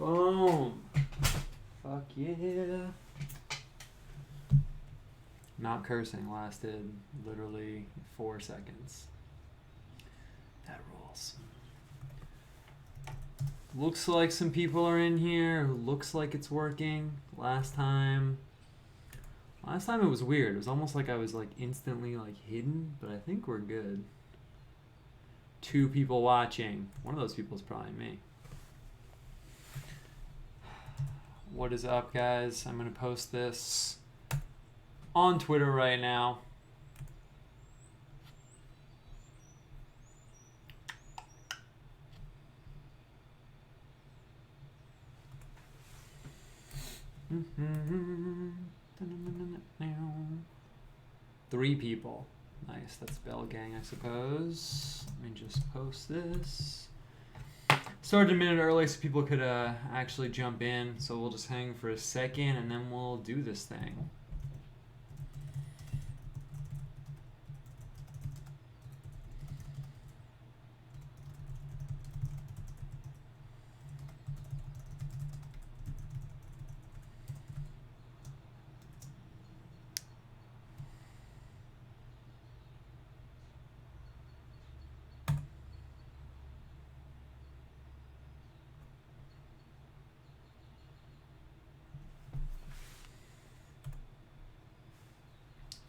Boom. Fuck yeah. Not cursing lasted literally 4 seconds. That rules. Looks like some people are in here. Looks like it's working. Last time it was weird. It was almost like I was like instantly like hidden, but I think we're good. 2 people watching. One of those people is probably me. What is up, guys? I'm gonna post this on Twitter right now. Three people. Nice, that's Bell Gang, I suppose. Let me just post this. Started a minute early so people could actually jump in. So we'll just hang for a second and then we'll do this thing.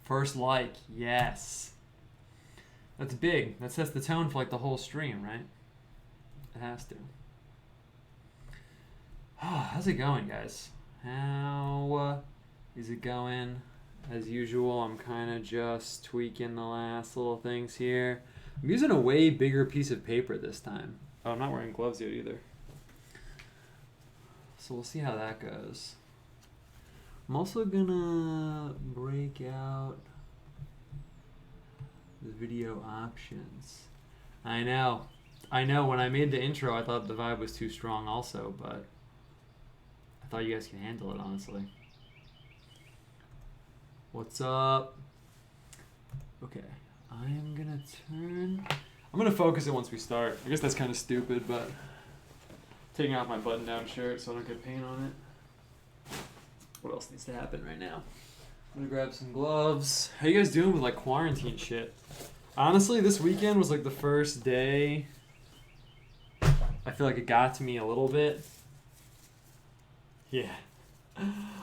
First like, yes. That's big. That sets the tone for like the whole stream, right? It has to. How's it going, guys? How is it going? As usual, I'm kind of just tweaking the last little things here. I'm using a way bigger piece of paper this time. Oh, I'm not wearing gloves yet either. So we'll see how that goes. I'm also gonna break out the video options. I know, when I made the intro I thought the vibe was too strong also, but I thought you guys can handle it, honestly. What's up? Okay, I'm gonna focus it once we start. I guess that's kind of stupid, but taking off my button down shirt so I don't get paint on it. What else needs to happen right now? I'm gonna grab some gloves. How you guys doing with like quarantine shit? Honestly, this weekend was like the first day I feel like it got to me a little bit. Yeah.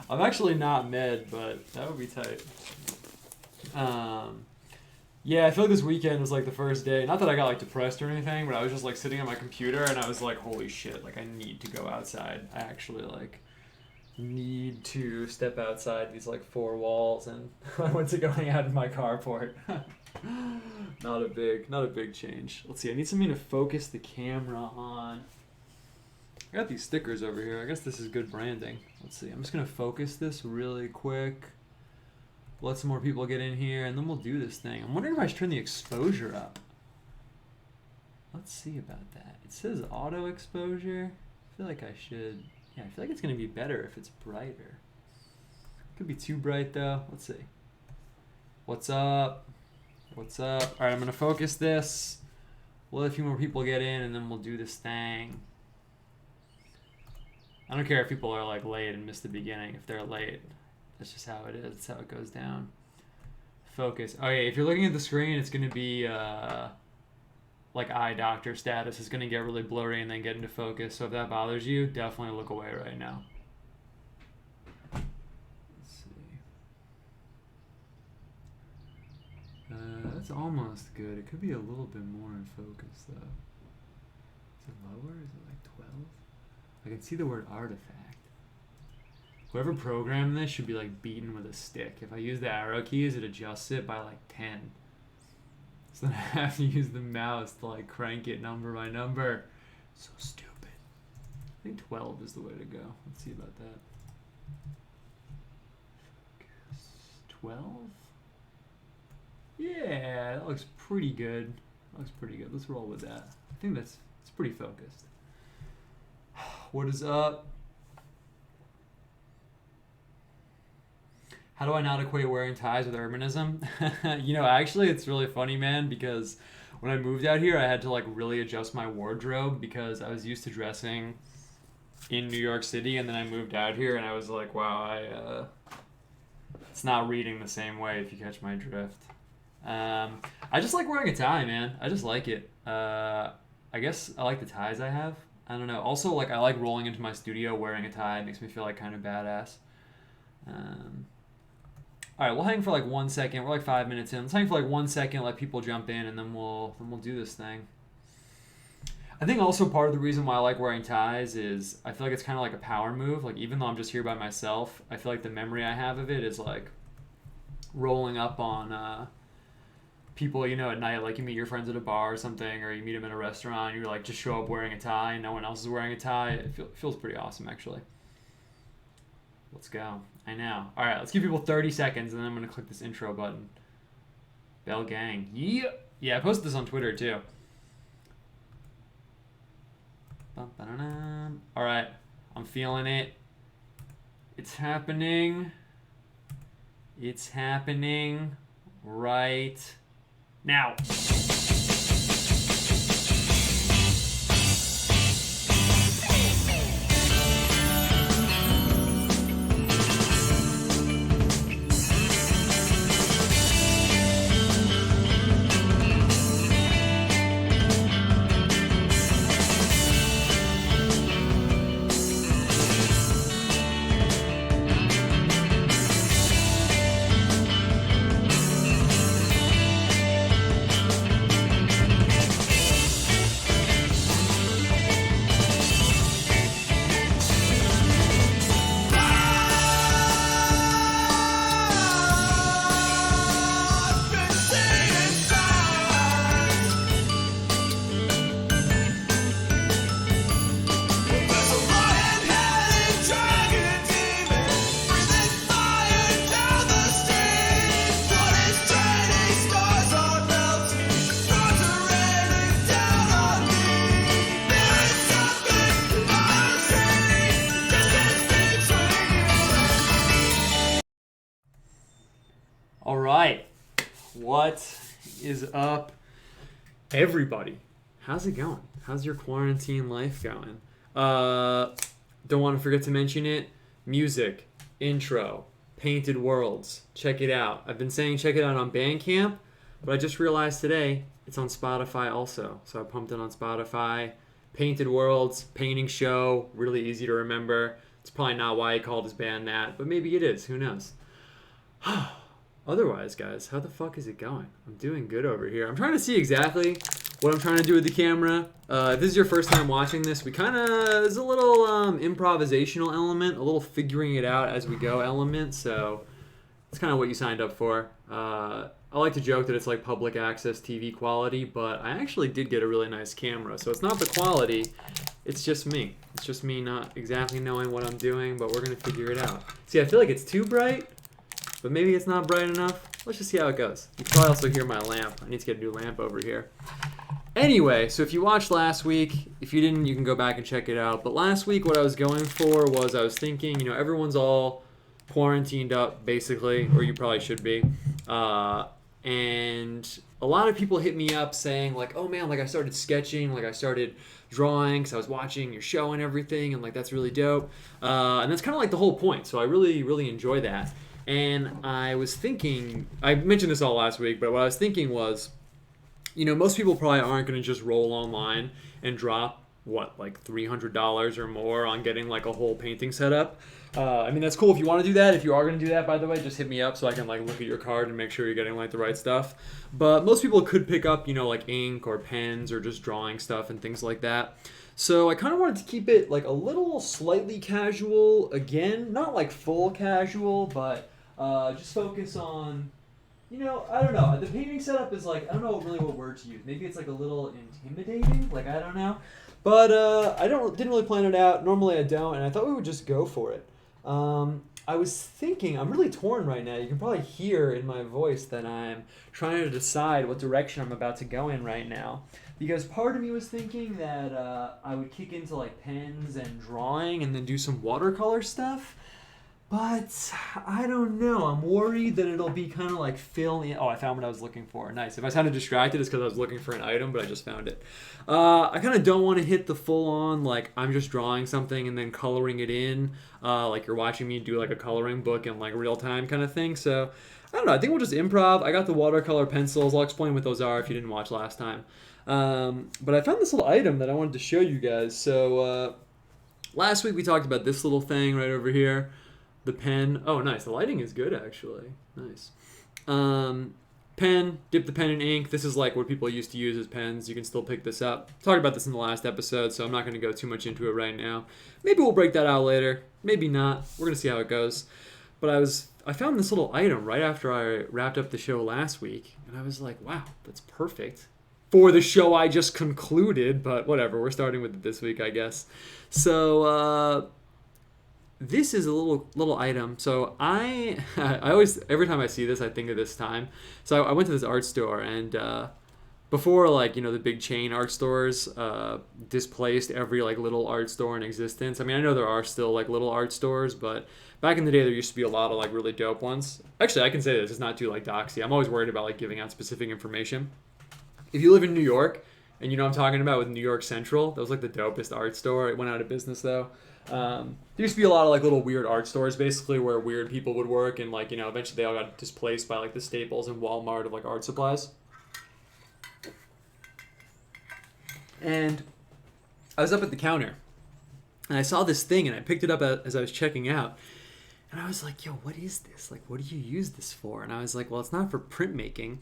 I'm actually not med, but that would be tight. Yeah, I feel like this weekend was like the first day. Not that I got like depressed or anything, but I was just like sitting on my computer and I was like, holy shit, like I need to go outside. I actually like need to step outside these like 4 walls, and I went to going out in my carport. Not a big change. Let's see, I need something to focus the camera on. I got these stickers over here. I guess this is good branding. Let's see, I'm just gonna focus this really quick. Let some more people get in here and then we'll do this thing. I'm wondering if I should turn the exposure up. Let's see about that. It says auto exposure. I feel like I should. Yeah, I feel like it's going to be better if it's brighter. Could be too bright though. Let's see. What's up? What's up? All right, I'm going to focus this. We'll let a few more people get in and then we'll do this thing. I don't care if people are like late and miss the beginning. If they're late, that's just how it is. That's how it goes down. Focus. Okay, if you're looking at the screen, it's going to be like eye doctor status is going to get really blurry and then get into focus. So if that bothers you, definitely look away right now. Let's see. That's almost good. It could be a little bit more in focus though. Is it lower? Is it like 12? I can see the word artifact. Whoever programmed this should be like beaten with a stick. If I use the arrow keys, it adjusts it by like 10. So then I have to use the mouse to like crank it number by number. So stupid. I think 12 is the way to go. Let's see about that. 12? Yeah, that looks pretty good. Looks pretty good. Let's roll with that. I think it's pretty focused. What is up? How do I not equate wearing ties with urbanism? You know, actually, it's really funny, man, because when I moved out here, I had to like really adjust my wardrobe because I was used to dressing in New York City, and then I moved out here, and I was like, wow, it's not reading the same way, if you catch my drift. I just like wearing a tie, man. I just like it. I guess I like the ties I have. I don't know. Also, like, I like rolling into my studio wearing a tie. It makes me feel like kind of badass. All right, we'll hang for like 1 second. We're like 5 minutes in. Let's hang for like 1 second, let people jump in, and then we'll do this thing. I think also part of the reason why I like wearing ties is I feel like it's kind of like a power move. Like, even though I'm just here by myself, I feel like the memory I have of it is like rolling up on people, you know, at night. Like, you meet your friends at a bar or something, or you meet them in a restaurant, you're like, just show up wearing a tie, and no one else is wearing a tie. It feels pretty awesome, actually. Let's go. I know. All right, let's give people 30 seconds, and then I'm going to click this intro button. Bell gang. Yeah. Yeah, I posted this on Twitter, too. All right, I'm feeling it. It's happening. It's happening right now. All right, what is up, everybody? How's it going? How's your quarantine life going? Don't want to forget to mention it. Music, intro, Painted Worlds. Check it out. I've been saying check it out on Bandcamp, but I just realized today it's on Spotify also. So I pumped it on Spotify. Painted Worlds, painting show, really easy to remember. It's probably not why he called his band that, but maybe it is. Who knows? Otherwise, guys, how the fuck is it going? I'm doing good over here. I'm trying to see exactly what I'm trying to do with the camera. If this is your first time watching this, there's a little improvisational element, a little figuring it out as we go element, so it's kind of what you signed up for. I like to joke that it's like public access TV quality, but I actually did get a really nice camera, so it's not the quality, it's just me. It's just me not exactly knowing what I'm doing, but we're going to figure it out. See, I feel like it's too bright, but maybe it's not bright enough. Let's just see how it goes. You can probably also hear my lamp. I need to get a new lamp over here. Anyway, so if you watched last week, if you didn't, you can go back and check it out. But last week, what I was going for was I was thinking, everyone's all quarantined up, basically, or you probably should be. And a lot of people hit me up saying, like, oh man, like I started sketching, like I started drawing because I was watching your show and everything, and like that's really dope. And that's kind of like the whole point. So I really, really enjoy that. And I was thinking, I mentioned this all last week, but what I was thinking was, most people probably aren't going to just roll online and drop, like $300 or more on getting like a whole painting set up. That's cool if you want to do that. If you are going to do that, by the way, just hit me up so I can like look at your card and make sure you're getting like the right stuff. But most people could pick up, like ink or pens or just drawing stuff and things like that. So I kind of wanted to keep it like a little slightly casual again, not like full casual, but just focus on, I don't know. The painting setup is like, I don't know really what word to use. Maybe it's like a little intimidating, like I don't know. But didn't really plan it out. Normally I don't, and I thought we would just go for it. I was thinking, I'm really torn right now. You can probably hear in my voice that I'm trying to decide what direction I'm about to go in right now. Because part of me was thinking that I would kick into like pens and drawing and then do some watercolor stuff. But I don't know. I'm worried that it'll be kind of like filling. Oh, I found what I was looking for. Nice. If I sounded distracted, it's because I was looking for an item, but I just found it. I kind of don't want to hit the full on, like, I'm just drawing something and then coloring it in. Like you're watching me do like a coloring book in like real time kind of thing. So I don't know. I think we'll just improv. I got the watercolor pencils. I'll explain what those are if you didn't watch last time. But I found this little item that I wanted to show you guys. So last week we talked about this little thing right over here. The pen. Oh, nice. The lighting is good, actually. Nice. Pen. Dip the pen in ink. This is like what people used to use as pens. You can still pick this up. Talked about this in the last episode, so I'm not going to go too much into it right now. Maybe we'll break that out later. Maybe not. We're going to see how it goes. But I found this little item right after I wrapped up the show last week, and I was like, wow, that's perfect for the show I just concluded, but whatever. We're starting with it this week, I guess. So, this is a little item. So I always, every time I see this, I think of this time. So I went to this art store, and before, like, you know, the big chain art stores displaced every like little art store in existence. I mean, I know there are still like little art stores, but back in the day there used to be a lot of like really dope ones. Actually, I can say this, it's not too like doxy. I'm always worried about like giving out specific information. If you live in New York, and you know what I'm talking about with New York Central, that was like the dopest art store. It went out of business though. There used to be a lot of like little weird art stores basically where weird people would work, and like, you know, eventually they all got displaced by like the Staples and Walmart of like art supplies. And I was up at the counter and I saw this thing and I picked it up as I was checking out, and I was like, yo, what is this? Like, what do you use this for? And I was like, well, it's not for printmaking.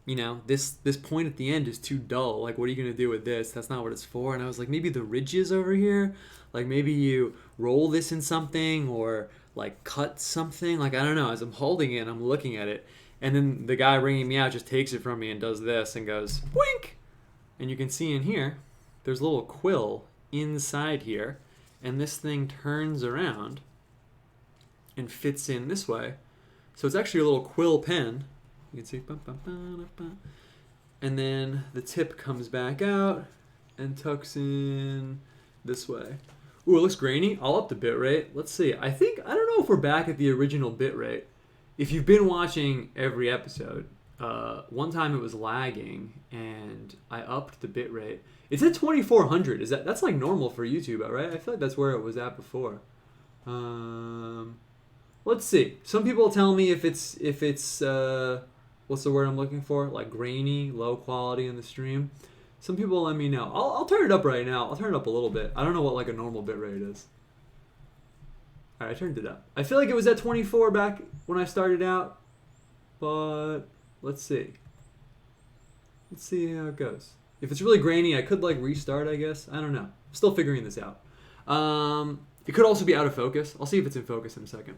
You know, this point at the end is too dull. Like, what are you going to do with this? That's not what it's for. And I was like, maybe the ridges over here? Like, maybe you roll this in something or, like, cut something? Like, I don't know. As I'm holding it, I'm looking at it. And then the guy ringing me out just takes it from me and does this and goes, boink! And you can see in here, there's a little quill inside here. And this thing turns around and fits in this way. So it's actually a little quill pen. You can see, and then the tip comes back out and tucks in this way. Ooh, it looks grainy. I'll up the bit rate. Let's see. I don't know if we're back at the original bit rate. If you've been watching every episode, one time it was lagging and I upped the bit rate. It's at 2400. That's like normal for YouTube, right? I feel like that's where it was at before. Let's see. Some people tell me if it's what's the word I'm looking for? Like grainy, low quality in the stream. Some people let me know. I'll turn it up right now. I'll turn it up a little bit. I don't know what like a normal bit rate is. Alright, I turned it up. I feel like it was at 24 back when I started out. But let's see. Let's see how it goes. If it's really grainy, I could like restart, I guess. I don't know. Still figuring this out. It could also be out of focus. I'll see if it's in focus in a second.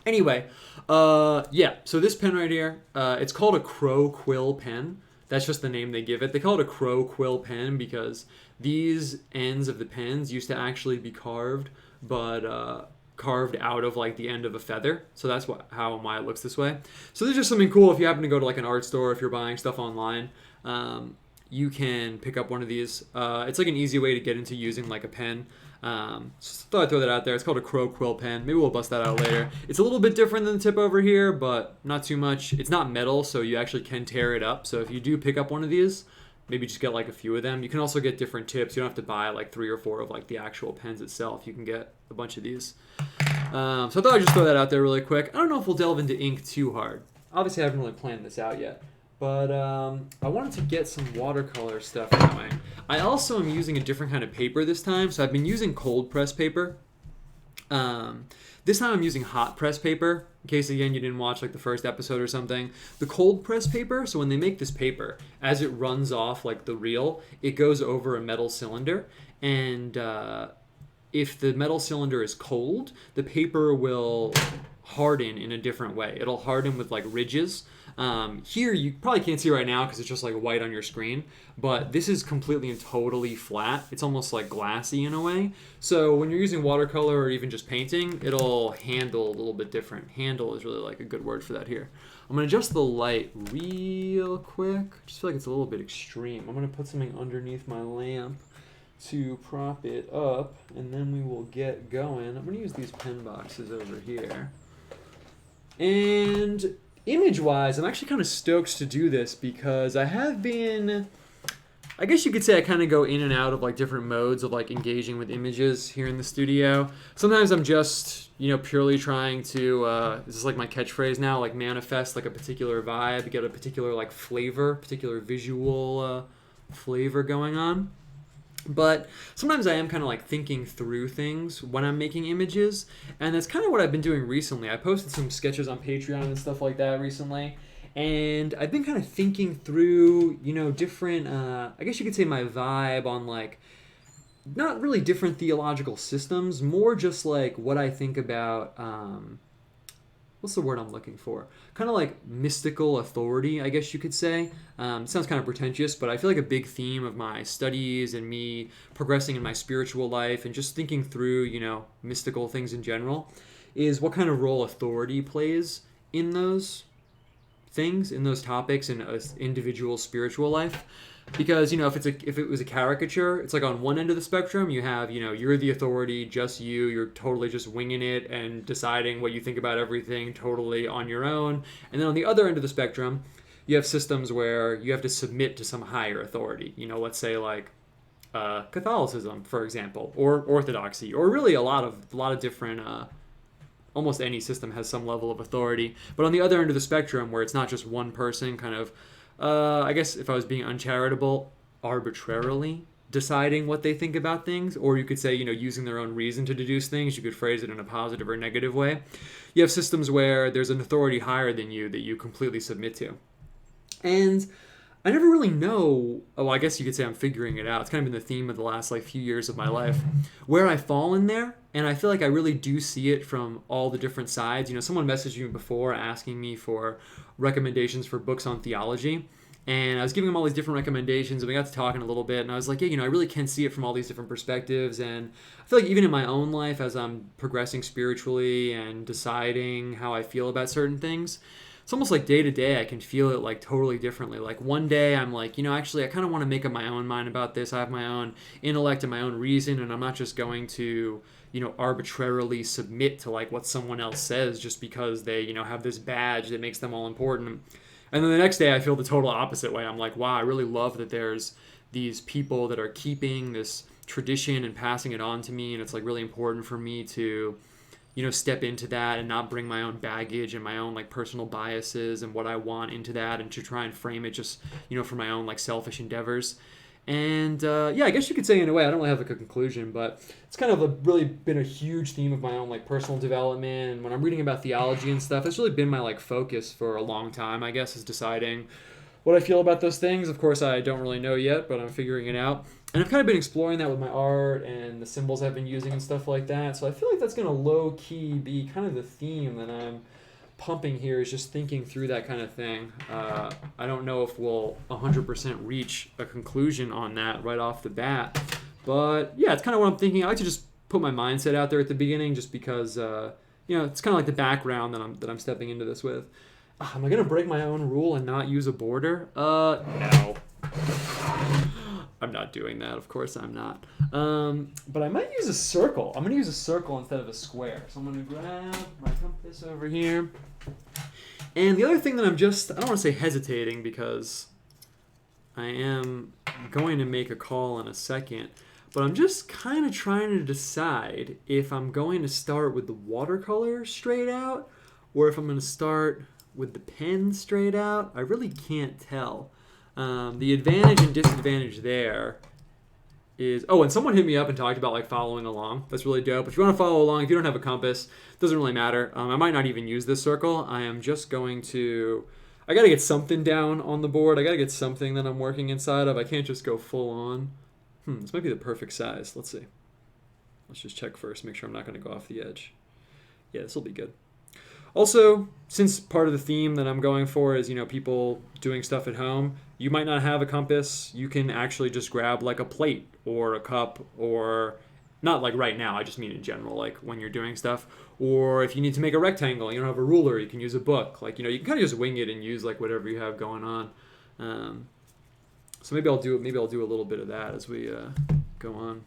Anyway, yeah, so this pen right here, it's called a crow quill pen. That's just the name they give it. They call it a crow quill pen because these ends of the pens used to actually be carved, but carved out of like the end of a feather. So that's why it looks this way. So this is just something cool if you happen to go to like an art store, if you're buying stuff online. You can pick up one of these. It's like an easy way to get into using like a pen. Just thought I'd throw that out there. It's called a crow quill pen. Maybe we'll bust that out later. It's a little bit different than the tip over here, but not too much. It's not metal, so you actually can tear it up. So if you do pick up one of these, maybe just get like a few of them. You can also get different tips. You don't have to buy like 3 or 4 of like the actual pens itself. You can get a bunch of these. So I thought I'd just throw that out there really quick. I don't know if we'll delve into ink too hard. Obviously, I haven't really planned this out yet. But I wanted to get some watercolor stuff going. I also am using a different kind of paper this time. So I've been using cold press paper. This time I'm using hot press paper. In case, again, you didn't watch like the first episode or something. The cold press paper, so when they make this paper, as it runs off like the reel, it goes over a metal cylinder. And if the metal cylinder is cold, the paper will harden in a different way. It'll harden with like ridges. Here you probably can't see right now because it's just like white on your screen, but this is completely and totally flat. It's almost like glassy in a way. So when you're using watercolor or even just painting, it'll handle a little bit different. Handle is really like a good word for that here. I'm going to adjust the light real quick. I just feel like it's a little bit extreme. I'm going to put something underneath my lamp to prop it up, and then we will get going. I'm going to use these pen boxes over here. And image-wise, I'm actually kind of stoked to do this because I have been, I guess you could say I kind of go in and out of like different modes of like engaging with images here in the studio. Sometimes I'm just, purely trying to, this is like my catchphrase now, like manifest like a particular vibe, get a particular like flavor, particular visual flavor going on. But sometimes I am kind of like thinking through things when I'm making images, and that's kind of what I've been doing recently. I posted some sketches on Patreon and stuff like that recently, and I've been kind of thinking through, different, I guess you could say my vibe on like, not really different theological systems, more just like what I think about, what's the word I'm looking for? Kind of like mystical authority, I guess you could say. It sounds kind of pretentious, but I feel like a big theme of my studies and me progressing in my spiritual life and just thinking through, mystical things in general, is what kind of role authority plays in those things, in those topics, in an individual spiritual life. Because if it was a caricature, it's like on one end of the spectrum you have you're the authority, just you're totally just winging it and deciding what you think about everything totally on your own. And then on the other end of the spectrum you have systems where you have to submit to some higher authority. Let's say like Catholicism, for example, or Orthodoxy, or really a lot of different. Almost any system has some level of authority. But on the other end of the spectrum, where it's not just one person kind of, I guess if I was being uncharitable, arbitrarily deciding what they think about things, or you could say, using their own reason to deduce things, you could phrase it in a positive or negative way. You have systems where there's an authority higher than you that you completely submit to. And I never really know, I guess you could say I'm figuring it out. It's kind of been the theme of the last few years of my life, where I fall in there. And I feel like I really do see it from all the different sides. Someone messaged me before asking me for recommendations for books on theology. And I was giving them all these different recommendations, and we got to talking a little bit. And I was like, yeah, I really can see it from all these different perspectives. And I feel like even in my own life, as I'm progressing spiritually and deciding how I feel about certain things, it's almost like day to day I can feel it like totally differently. Like one day I'm like, actually I kind of want to make up my own mind about this. I have my own intellect and my own reason, and I'm not just going to arbitrarily submit to like what someone else says just because they have this badge that makes them all important. And then the next day I feel the total opposite way. I'm like, wow, I really love that there's these people that are keeping this tradition and passing it on to me, and it's like really important for me to step into that and not bring my own baggage and my own like personal biases and what I want into that, and to try and frame it just for my own like selfish endeavors. And I guess you could say in a way I don't really have like a conclusion, but it's kind of really been a huge theme of my own like personal development. And when I'm reading about theology and stuff, it's really been my like focus for a long time, I guess, is deciding what I feel about those things. Of course, I don't really know yet, but I'm figuring it out. And I've kind of been exploring that with my art and the symbols I've been using and stuff like that. So I feel like that's going to low-key be kind of the theme that I'm pumping here, is just thinking through that kind of thing. I don't know if we'll 100% reach a conclusion on that right off the bat. But yeah, it's kind of what I'm thinking. I like to just put my mindset out there at the beginning just because, it's kind of like the background that I'm stepping into this with. Am I going to break my own rule and not use a border? No. I'm not doing that. Of course I'm not. But I might use a circle. I'm going to use a circle instead of a square. So I'm going to grab my compass over here. And the other thing that I don't want to say hesitating, because I am going to make a call in a second, but I'm just kind of trying to decide if I'm going to start with the watercolor straight out or if I'm going to start with the pen straight out. I really can't tell. The advantage and disadvantage there is, and someone hit me up and talked about like following along. That's really dope. If you want to follow along, if you don't have a compass, it doesn't really matter. I might not even use this circle. I am just going to, I got to get something down on the board. I got to get something that I'm working inside of. I can't just go full on. This might be the perfect size. Let's see. Let's just check first, make sure I'm not going to go off the edge. Yeah, this will be good. Also, since part of the theme that I'm going for is, people doing stuff at home, you might not have a compass. You can actually just grab like a plate or a cup, or not like right now, I just mean in general, like when you're doing stuff. Or if you need to make a rectangle, you don't have a ruler, you can use a book. Like, you can kind of just wing it and use like whatever you have going on. So maybe I'll do a little bit of that as we kind go on.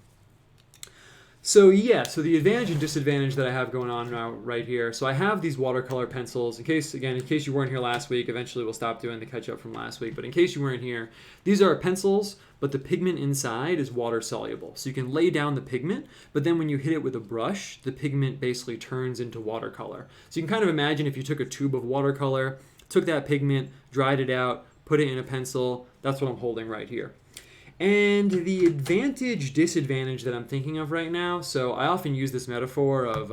So yeah, so the advantage and disadvantage that I have going on now right here. So I have these watercolor pencils. In case you weren't here last week, eventually we'll stop doing the catch up from last week. But in case you weren't here, these are pencils, but the pigment inside is water soluble. So you can lay down the pigment, but then when you hit it with a brush, the pigment basically turns into watercolor. So you can kind of imagine if you took a tube of watercolor, took that pigment, dried it out, put it in a pencil. That's what I'm holding right here. And the advantage, disadvantage that I'm thinking of right now, so I often use this metaphor of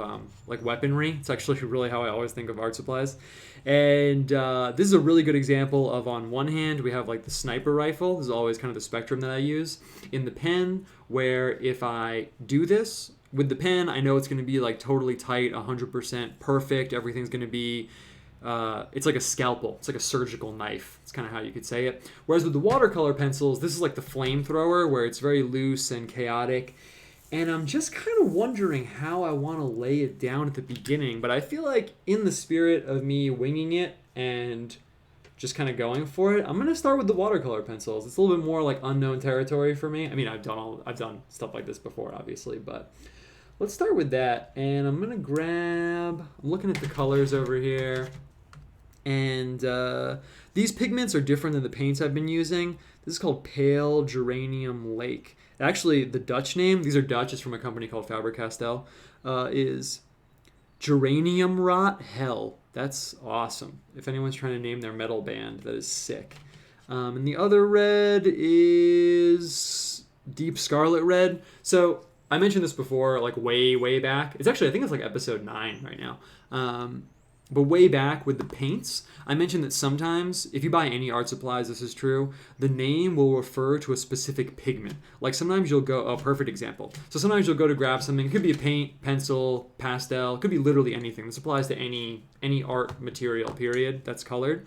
like weaponry. It's actually really how I always think of art supplies. And this is a really good example of, on one hand, we have like the sniper rifle. This is always kind of the spectrum that I use. In the pen, where if I do this with the pen, I know it's going to be like totally tight, 100% perfect. Everything's going to be... it's like a scalpel. It's like a surgical knife. It's kind of how you could say it. Whereas with the watercolor pencils, this is like the flamethrower, where it's very loose and chaotic. And I'm just kind of wondering how I want to lay it down at the beginning. But I feel like in the spirit of me winging it and just kind of going for it, I'm going to start with the watercolor pencils. It's a little bit more like unknown territory for me. I mean, I've done stuff like this before, obviously, but let's start with that. And I'm going to I'm looking at the colors over here. And these pigments are different than the paints I've been using. This is called Pale Geranium Lake. Actually, the Dutch name, these are Dutch, it's from a company called Faber-Castell, is Geranium Rot Hell. That's awesome. If anyone's trying to name their metal band, that is sick. And the other red is Deep Scarlet Red. So I mentioned this before, like way back. It's actually, I think it's like episode 9 right now. But way back with the paints, I mentioned that sometimes, if you buy any art supplies, this is true, the name will refer to a specific pigment. Like sometimes you'll go, perfect example. So sometimes you'll go to grab something. It could be a paint, pencil, pastel. It could be literally anything. This applies to any art material, period, that's colored.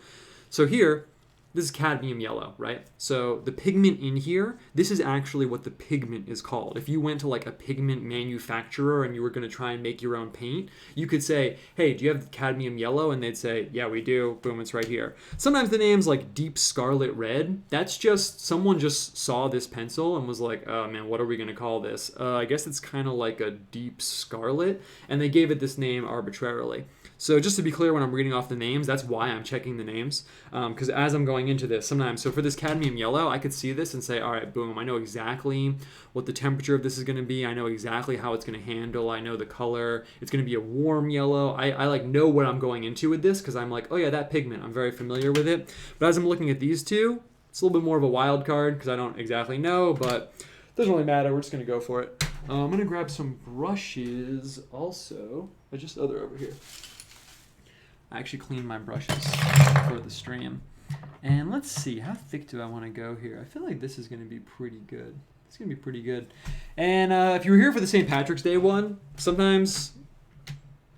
So here, this is cadmium yellow, right? So the pigment in here, this is actually what the pigment is called. If you went to like a pigment manufacturer and you were going to try and make your own paint, you could say, hey, do you have cadmium yellow? And they'd say, yeah, we do. Boom, it's right here. Sometimes the name's like Deep Scarlet Red. That's just, someone just saw this pencil and was like, oh man, what are we going to call this? I guess it's kind of like a deep scarlet. And they gave it this name arbitrarily. So just to be clear, when I'm reading off the names, that's why I'm checking the names. Because as I'm going into this, sometimes, so for this cadmium yellow, I could see this and say, all right, boom, I know exactly what the temperature of this is going to be. I know exactly how it's going to handle. I know the color. It's going to be a warm yellow. I like know what I'm going into with this because I'm like, oh yeah, that pigment, I'm very familiar with it. But as I'm looking at these two, it's a little bit more of a wild card because I don't exactly know, but it doesn't really matter. We're just going to go for it. I'm going to grab some brushes also. They're over here. I actually cleaned my brushes for the stream. And let's see, how thick do I want to go here? I feel like this is going to be pretty good. It's going to be pretty good. And if you were here for the St. Patrick's Day one, sometimes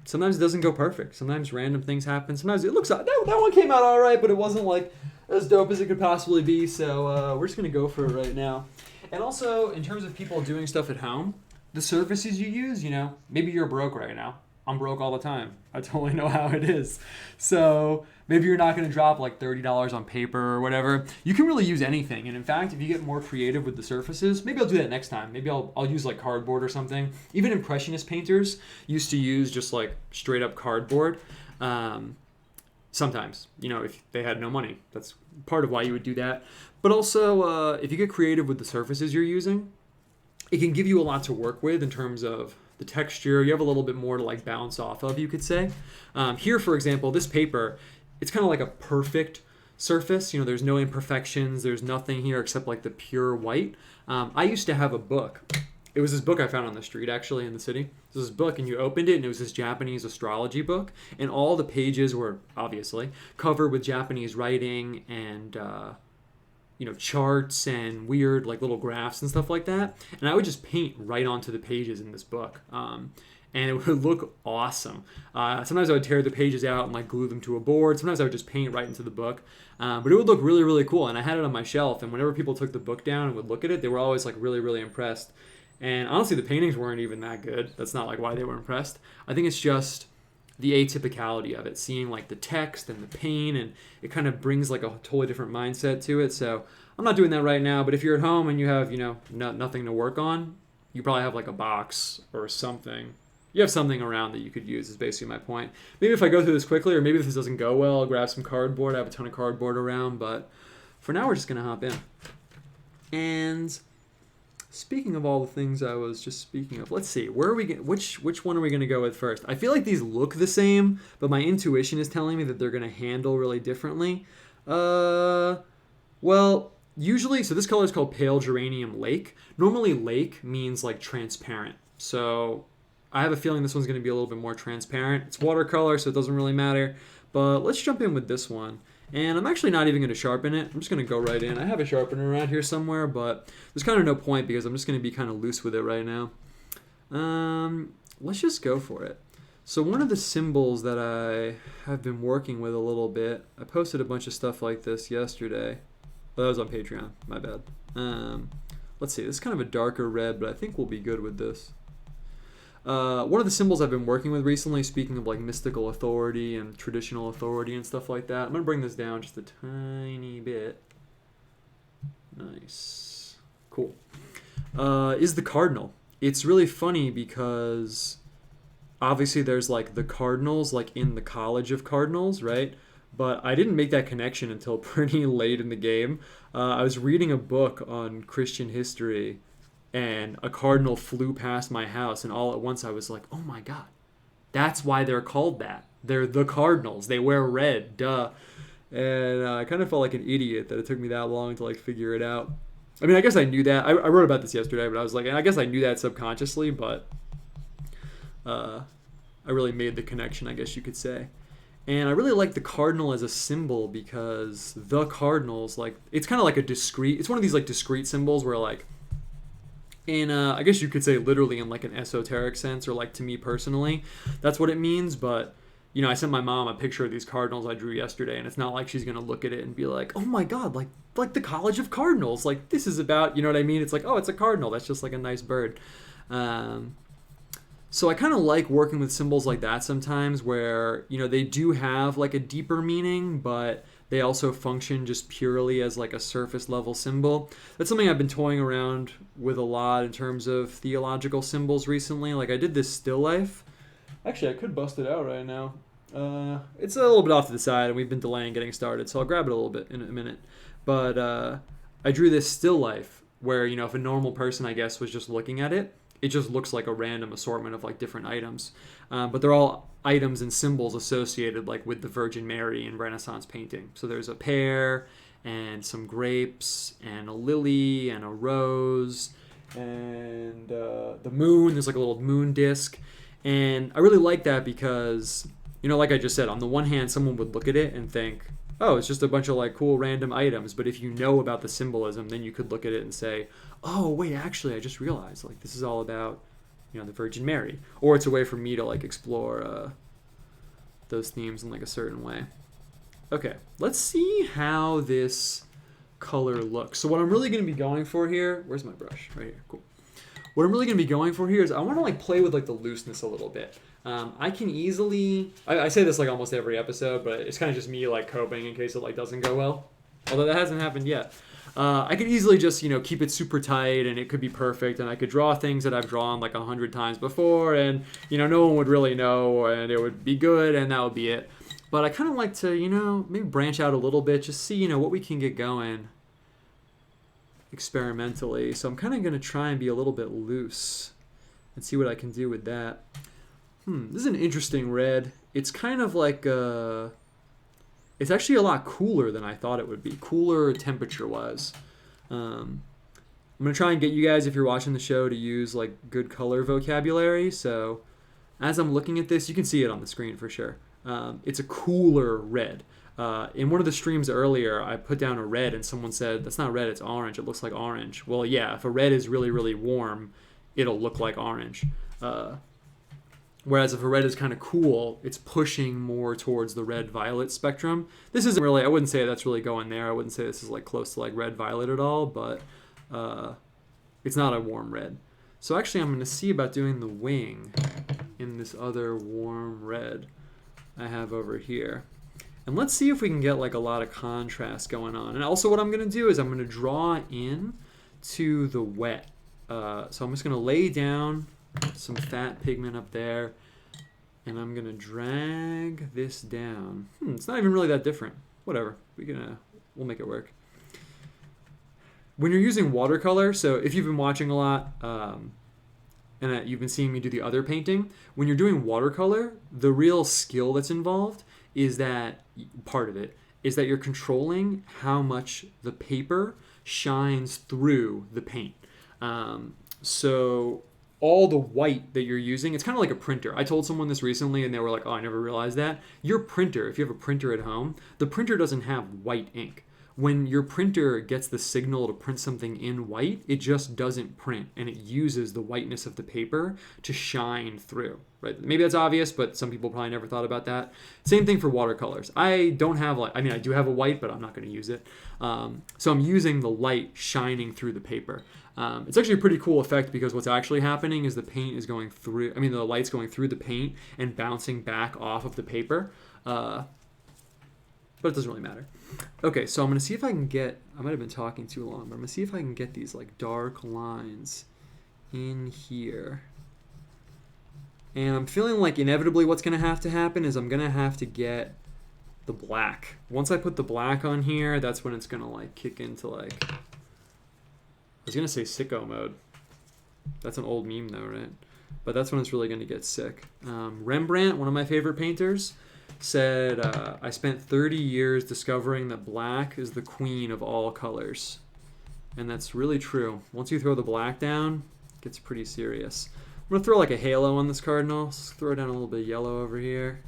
it doesn't go perfect. Sometimes random things happen. Sometimes it looks, that one came out all right, but it wasn't like as dope as it could possibly be. So we're just going to go for it right now. And also, in terms of people doing stuff at home, the surfaces you use, maybe you're broke right now. I'm broke all the time. I totally know how it is. So maybe you're not going to drop like $30 on paper or whatever. You can really use anything. And in fact, if you get more creative with the surfaces, maybe I'll do that next time. Maybe I'll use like cardboard or something. Even Impressionist painters used to use just like straight up cardboard. Sometimes, if they had no money. That's part of why you would do that. But also, if you get creative with the surfaces you're using, it can give you a lot to work with in terms of the texture. You have a little bit more to like bounce off of, you could say. Here, for example, this paper, it's kind of like a perfect surface. There's no imperfections. There's nothing here except like the pure white. I used to have a book. It was this book I found on the street, actually, in the city. It was this book, and you opened it, and it was this Japanese astrology book. And all the pages were, obviously, covered with Japanese writing and charts and weird like little graphs and stuff like that. And I would just paint right onto the pages in this book. And it would look awesome. Sometimes I would tear the pages out and like glue them to a board. Sometimes I would just paint right into the book. But it would look really, really cool. And I had it on my shelf. And whenever people took the book down and would look at it, they were always like really, really impressed. And honestly, the paintings weren't even that good. That's not like why they were impressed. I think it's just the atypicality of it, seeing like the text and the paint, and it kind of brings like a totally different mindset to it. So I'm not doing that right now, but if you're at home and you have, nothing to work on, you probably have like a box or something. You have something around that you could use is basically my point. Maybe if I go through this quickly, or maybe if this doesn't go well, I'll grab some cardboard. I have a ton of cardboard around, but for now we're just going to hop in. And speaking of all the things I was just speaking of, let's see, where are we which one are we going to go with first? I feel like these look the same, but my intuition is telling me that they're going to handle really differently. Well, usually, so this color is called Pale Geranium Lake. Normally lake means like transparent. So I have a feeling this one's going to be a little bit more transparent. It's watercolor, so it doesn't really matter. But let's jump in with this one. And I'm actually not even going to sharpen it. I'm just going to go right in. I have a sharpener around here somewhere, but there's kind of no point because I'm just going to be kind of loose with it right now. Let's just go for it. So one of the symbols that I have been working with a little bit, I posted a bunch of stuff like this yesterday. Well, that was on Patreon. My bad. Let's see. This is kind of a darker red, but I think we'll be good with this. One of the symbols I've been working with recently, speaking of like mystical authority and traditional authority and stuff like that, I'm going to bring this down just a tiny bit. Nice. Cool. Is the cardinal. It's really funny because obviously there's like the cardinals like in the College of Cardinals, right? But I didn't make that connection until pretty late in the game. I was reading a book on Christian history, and a cardinal flew past my house, and all at once I was like, oh my god, that's why they're called that. They're the Cardinals. They wear red, duh. And I kind of felt like an idiot that it took me that long to like figure it out. I mean, I guess I knew that. I wrote about this yesterday, but I was like, I guess I knew that subconsciously, but I really made the connection, I guess you could say. And I really like the cardinal as a symbol because the cardinals, like, it's kind of like it's one of these like discrete symbols where like, in I guess you could say literally in like an esoteric sense, or like to me personally, that's what it means. But I sent my mom a picture of these cardinals I drew yesterday, and it's not like she's gonna look at it and be like, oh my god, like the College of Cardinals, like this is about, you know what I mean? It's like, oh, it's a cardinal, that's just like a nice bird. So I kind of like working with symbols like that sometimes, where they do have like a deeper meaning, but they also function just purely as like a surface level symbol. That's something I've been toying around with a lot in terms of theological symbols recently. Like I did this still life. Actually, I could bust it out right now. It's a little bit off to the side, and we've been delaying getting started, so I'll grab it a little bit in a minute. But I drew this still life where, if a normal person, I guess, was just looking at it, it just looks like a random assortment of like different items. But they're all items and symbols associated like with the Virgin Mary in Renaissance painting. So there's a pear and some grapes and a lily and a rose and the moon. There's like a little moon disc. And I really like that because, like I just said, on the one hand, someone would look at it and think, oh, it's just a bunch of like cool random items. But if you know about the symbolism, then you could look at it and say, oh, wait, actually, I just realized like this is all about the Virgin Mary. Or it's a way for me to like explore those themes in like a certain way. Okay, let's see how this color looks. So what I'm really going to be going for here, where's my brush? Right here, cool. What I'm really going to be going for here is I want to like play with like the looseness a little bit. I can easily, I say this like almost every episode, but it's kind of just me like coping in case it like doesn't go well. Although that hasn't happened yet. I could easily just, keep it super tight and it could be perfect, and I could draw things that I've drawn like 100 times before, and, no one would really know, and it would be good, and that would be it. But I kind of like to, maybe branch out a little bit, just see, what we can get going experimentally. So I'm kind of going to try and be a little bit loose and see what I can do with that. This is an interesting red. It's kind of like it's actually a lot cooler than I thought it would be. Cooler temperature-wise. I'm going to try and get you guys, if you're watching the show, to use like good color vocabulary. So as I'm looking at this, you can see it on the screen for sure. It's a cooler red. In one of the streams earlier, I put down a red and someone said, that's not red, it's orange. It looks like orange. Well, yeah, if a red is really, really warm, it'll look like orange. Whereas if a red is kind of cool, it's pushing more towards the red-violet spectrum. This isn't really, I wouldn't say that's really going there. I wouldn't say this is like close to like red-violet at all, but it's not a warm red. So actually I'm going to see about doing the wing in this other warm red I have over here. And let's see if we can get like a lot of contrast going on. And also what I'm going to do is I'm going to draw in to the wet. So I'm just going to lay down some fat pigment up there, and I'm going to drag this down. It's not even really that different. Whatever. We'll make it work. When you're using watercolor, so if you've been watching a lot, and you've been seeing me do the other painting, when you're doing watercolor, the real skill that's involved is that part of it is that you're controlling how much the paper shines through the paint. So all the white that you're using, it's kind of like a printer. I told someone this recently and they were like, oh, I never realized that. Your printer, if you have a printer at home, the printer doesn't have white ink. When your printer gets the signal to print something in white, it just doesn't print, and it uses the whiteness of the paper to shine through. Right? Maybe that's obvious, but some people probably never thought about that. Same thing for watercolors. I don't have I do have a white, but I'm not going to use it. So I'm using the light shining through the paper. It's actually a pretty cool effect because what's actually happening is the paint is going through, the light's going through the paint and bouncing back off of the paper. But it doesn't really matter. Okay, so I'm going to see if I can get, I might have been talking too long, but I'm going to see if I can get these like dark lines in here. And I'm feeling like inevitably what's going to happen is I'm going to have to get the black. Once I put the black on here, that's when it's going to like kick into like, I was going to say sicko mode. That's an old meme though, right? But that's when it's really going to get sick. Rembrandt, one of my favorite painters, said, I spent 30 years discovering that black is the queen of all colors. And that's really true. Once you throw the black down, it gets pretty serious. I'm going to throw like a halo on this cardinal. Let's throw down a little bit of yellow over here.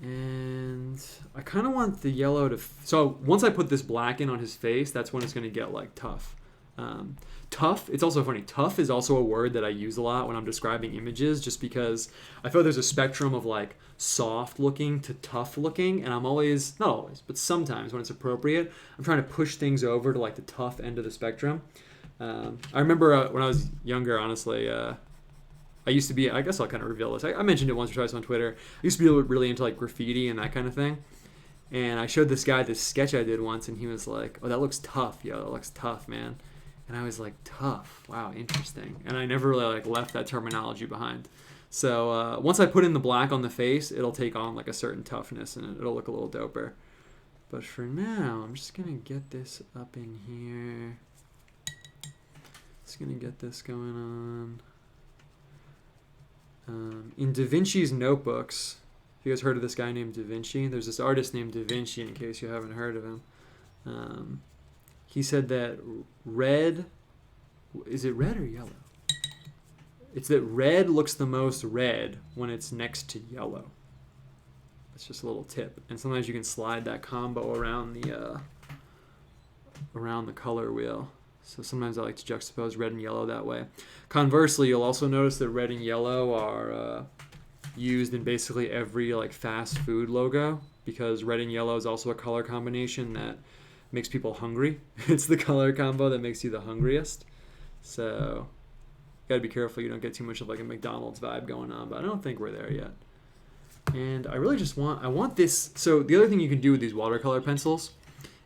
And I kind of want the yellow to... So once I put this black in on his face, that's when it's going to get like tough. Tough, it's also funny, tough is also a word that I use a lot when I'm describing images, just because I feel there's a spectrum of like soft looking to tough looking, and I'm always, not always, but sometimes when it's appropriate, I'm trying to push things over to like the tough end of the spectrum. I remember when I was younger, honestly, I used to be, I guess I'll kind of reveal this, I mentioned it once or twice on Twitter, I used to be really into like graffiti and that kind of thing, and I showed this guy this sketch I did once, and he was like, oh, that looks tough, yo, that looks tough, man. And I was like, tough. Wow, interesting. And I never really like left that terminology behind. So once I put in the black on the face, it'll take on like a certain toughness and it'll look a little doper. But for now, I'm just going to get this up in here. Just going to get this going on. In Da Vinci's notebooks, have you guys heard of this guy named Da Vinci? There's this artist named Da Vinci, in case you haven't heard of him. He said that red, is it red or yellow? It's that red looks the most red when it's next to yellow. That's just a little tip. And sometimes you can slide that combo around the color wheel. So sometimes I like to juxtapose red and yellow that way. Conversely, you'll also notice that red and yellow are used in basically every like fast food logo, because red and yellow is also a color combination that makes people hungry. It's the color combo that makes you the hungriest. So you gotta be careful you don't get too much of like a McDonald's vibe going on, but I don't think we're there yet. And I really just want this. So the other thing you can do with these watercolor pencils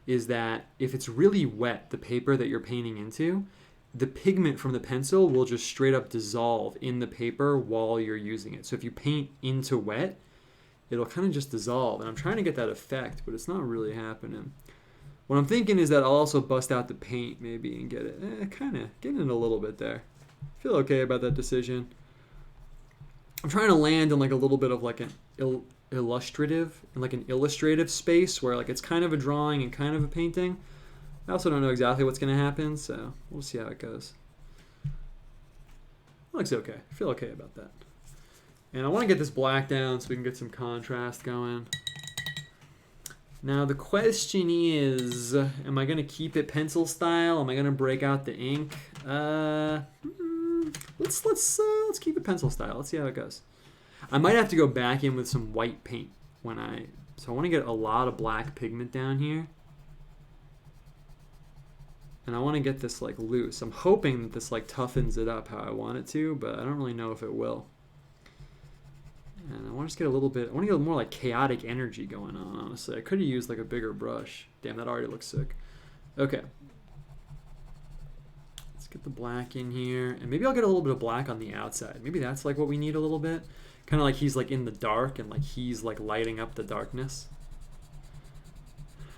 is that if it's really wet, the paper that you're painting into, the pigment from the pencil will just straight up dissolve in the paper while you're using it. So if you paint into wet, it'll kind of just dissolve. And I'm trying to get that effect, but it's not really happening. What I'm thinking is that I'll also bust out the paint maybe and get it, kind of getting it a little bit there. I feel okay about that decision. I'm trying to land in like a little bit of like an illustrative space where like it's kind of a drawing and kind of a painting. I also don't know exactly what's going to happen, so we'll see how it goes. Looks okay. I feel okay about that. And I want to get this black down so we can get some contrast going. Now the question is, am I going to keep it pencil style? Am I going to break out the ink? Let's keep it pencil style. Let's see how it goes. I might have to go back in with some white paint so I want to get a lot of black pigment down here. And I want to get this like loose. I'm hoping that this like toughens it up how I want it to, but I don't really know if it will. And I want to just get a little bit, I want to get more like chaotic energy going on, honestly. I could have used like a bigger brush. Damn, that already looks sick. Okay. Let's get the black in here. And maybe I'll get a little bit of black on the outside. Maybe that's like what we need a little bit. Kind of like he's like in the dark and like he's like lighting up the darkness.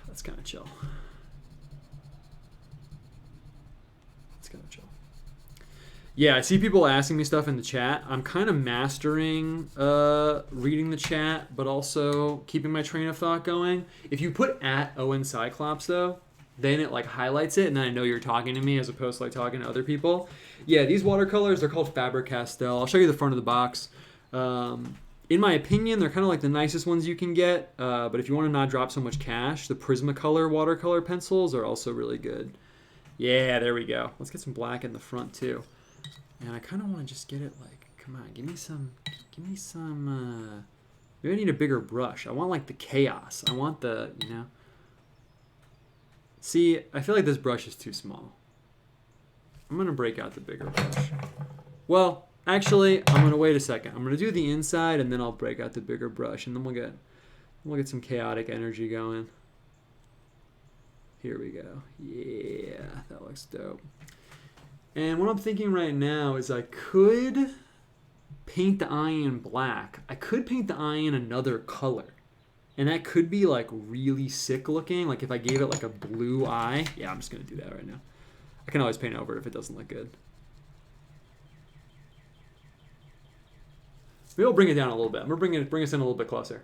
That's kind of chill. That's kind of chill. Yeah, I see people asking me stuff in the chat. I'm kind of mastering reading the chat, but also keeping my train of thought going. If you put at Owen Cyclops, though, then it like highlights it, and then I know you're talking to me as opposed to like talking to other people. Yeah, these watercolors, they're called Faber-Castell. I'll show you the front of the box. In my opinion, they're kind of like the nicest ones you can get, but if you want to not drop so much cash, the Prismacolor watercolor pencils are also really good. Yeah, there we go. Let's get some black in the front, too. And I kind of want to just get it like, come on, give me some, maybe I need a bigger brush. I want like the chaos. I want the, you know. See, I feel like this brush is too small. I'm going to break out the bigger brush. Well, actually, I'm going to wait a second. I'm going to do the inside and then I'll break out the bigger brush and then we'll get some chaotic energy going. Here we go. Yeah, that looks dope. And what I'm thinking right now is I could paint the eye in black. I could paint the eye in another color. And that could be like really sick looking. Like if I gave it like a blue eye. Yeah, I'm just going to do that right now. I can always paint over it if it doesn't look good. Maybe I'll bring it down a little bit. I'm going to bring us in a little bit closer.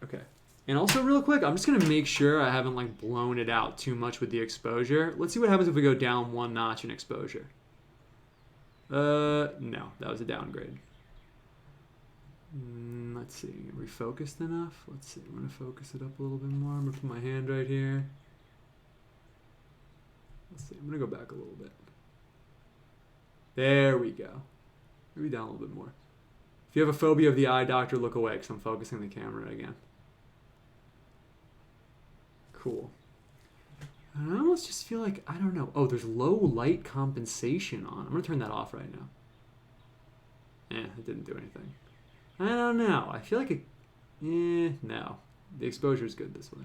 Okay. And also real quick, I'm just going to make sure I haven't like blown it out too much with the exposure. Let's see what happens if we go down one notch in exposure. No, that was a downgrade. Let's see, are we focused enough? Let's see, I'm going to focus it up a little bit more. I'm going to put my hand right here. Let's see, I'm going to go back a little bit. There we go. Maybe down a little bit more. If you have a phobia of the eye, doctor, look away because I'm focusing the camera again. Cool. I almost just feel like, I don't know. Oh, there's low light compensation on. I'm going to turn that off right now. It didn't do anything. I don't know. I feel like it... no. The exposure is good this way.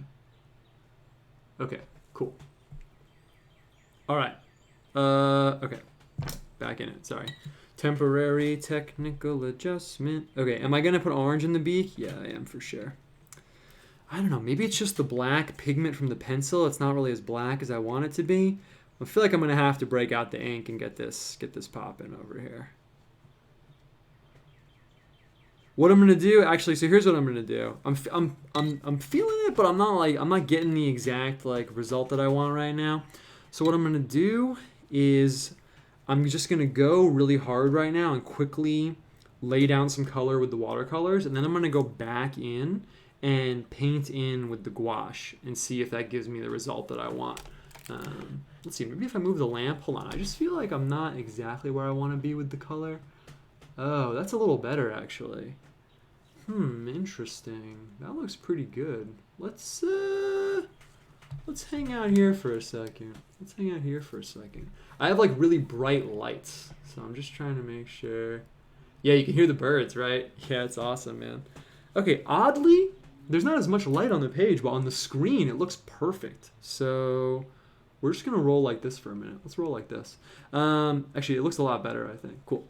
Okay, cool. All right. Okay. Back in it, sorry. Temporary technical adjustment. Okay, am I going to put orange in the beak? Yeah, I am for sure. I don't know, maybe it's just the black pigment from the pencil. It's not really as black as I want it to be. I feel like I'm going to have to break out the ink and get this popping over here. What I'm going to do, actually, so here's what I'm going to do. I'm feeling it, but I'm not getting the exact like result that I want right now. So what I'm going to do is I'm just going to go really hard right now and quickly lay down some color with the watercolors, and then I'm going to go back in and paint in with the gouache and see if that gives me the result that I want. Let's see, maybe if I move the lamp, hold on, I just feel like I'm not exactly where I want to be with the color. Oh, that's a little better actually. Interesting. That looks pretty good. Let's hang out here for a second. I have like really bright lights, so I'm just trying to make sure. Yeah, you can hear the birds, right? Yeah, it's awesome, man. Okay, oddly, there's not as much light on the page, but on the screen it looks perfect. So we're just gonna roll like this for a minute. Let's roll like this. Actually, it looks a lot better, I think. Cool.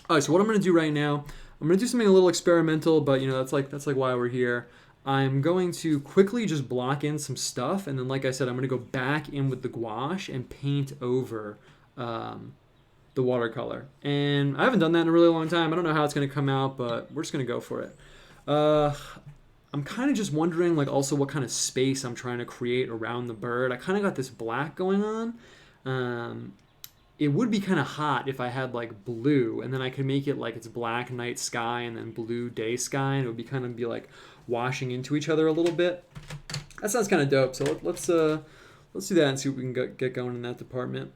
All right, so what I'm gonna do right now, I'm gonna do something a little experimental, but you know that's like why we're here. I'm going to quickly just block in some stuff, and then like I said, I'm gonna go back in with the gouache and paint over the watercolor. And I haven't done that in a really long time. I don't know how it's gonna come out, but we're just gonna go for it. I'm kind of just wondering like also what kind of space I'm trying to create around the bird. I kind of got this black going on. It would be kind of hot if I had like blue, and then I could make it like it's black night sky and then blue day sky, and it would be kind of be like washing into each other a little bit. That sounds kind of dope. So let's do that and see what we can get going in that department.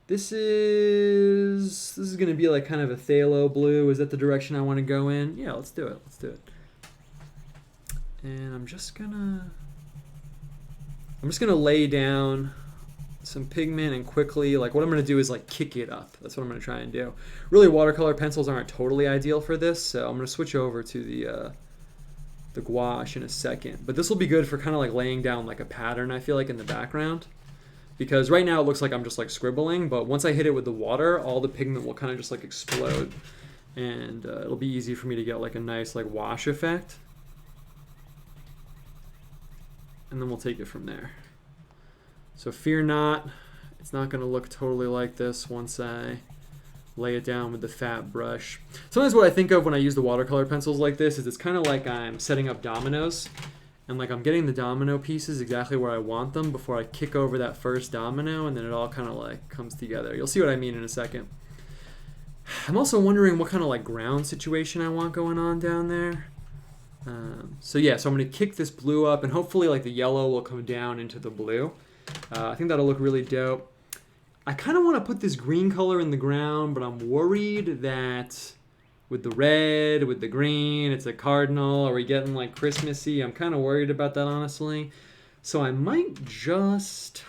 This is gonna be like kind of a phthalo blue. Is that the direction I want to go in? Yeah, let's do it. And I'm just gonna lay down some pigment and quickly, like what I'm going to do is like kick it up. That's what I'm going to try and do. Really, watercolor pencils aren't totally ideal for this, so I'm going to switch over to the gouache in a second. But this will be good for kind of like laying down like a pattern, I feel like, in the background. Because right now it looks like I'm just like scribbling, but once I hit it with the water, all the pigment will kind of just like explode. And it'll be easy for me to get like a nice like wash effect. And then we'll take it from there. So fear not, it's not going to look totally like this once I lay it down with the fat brush. Sometimes what I think of when I use the watercolor pencils like this is it's kind of like I'm setting up dominoes, and like I'm getting the domino pieces exactly where I want them before I kick over that first domino, and then it all kind of like comes together. You'll see what I mean in a second. I'm also wondering what kind of like ground situation I want going on down there. So I'm going to kick this blue up, and hopefully like the yellow will come down into the blue. I think that'll look really dope. I kind of want to put this green color in the ground, but I'm worried that with the red, with the green, it's a cardinal. Are we getting like Christmassy? I'm kind of worried about that, honestly. So I might just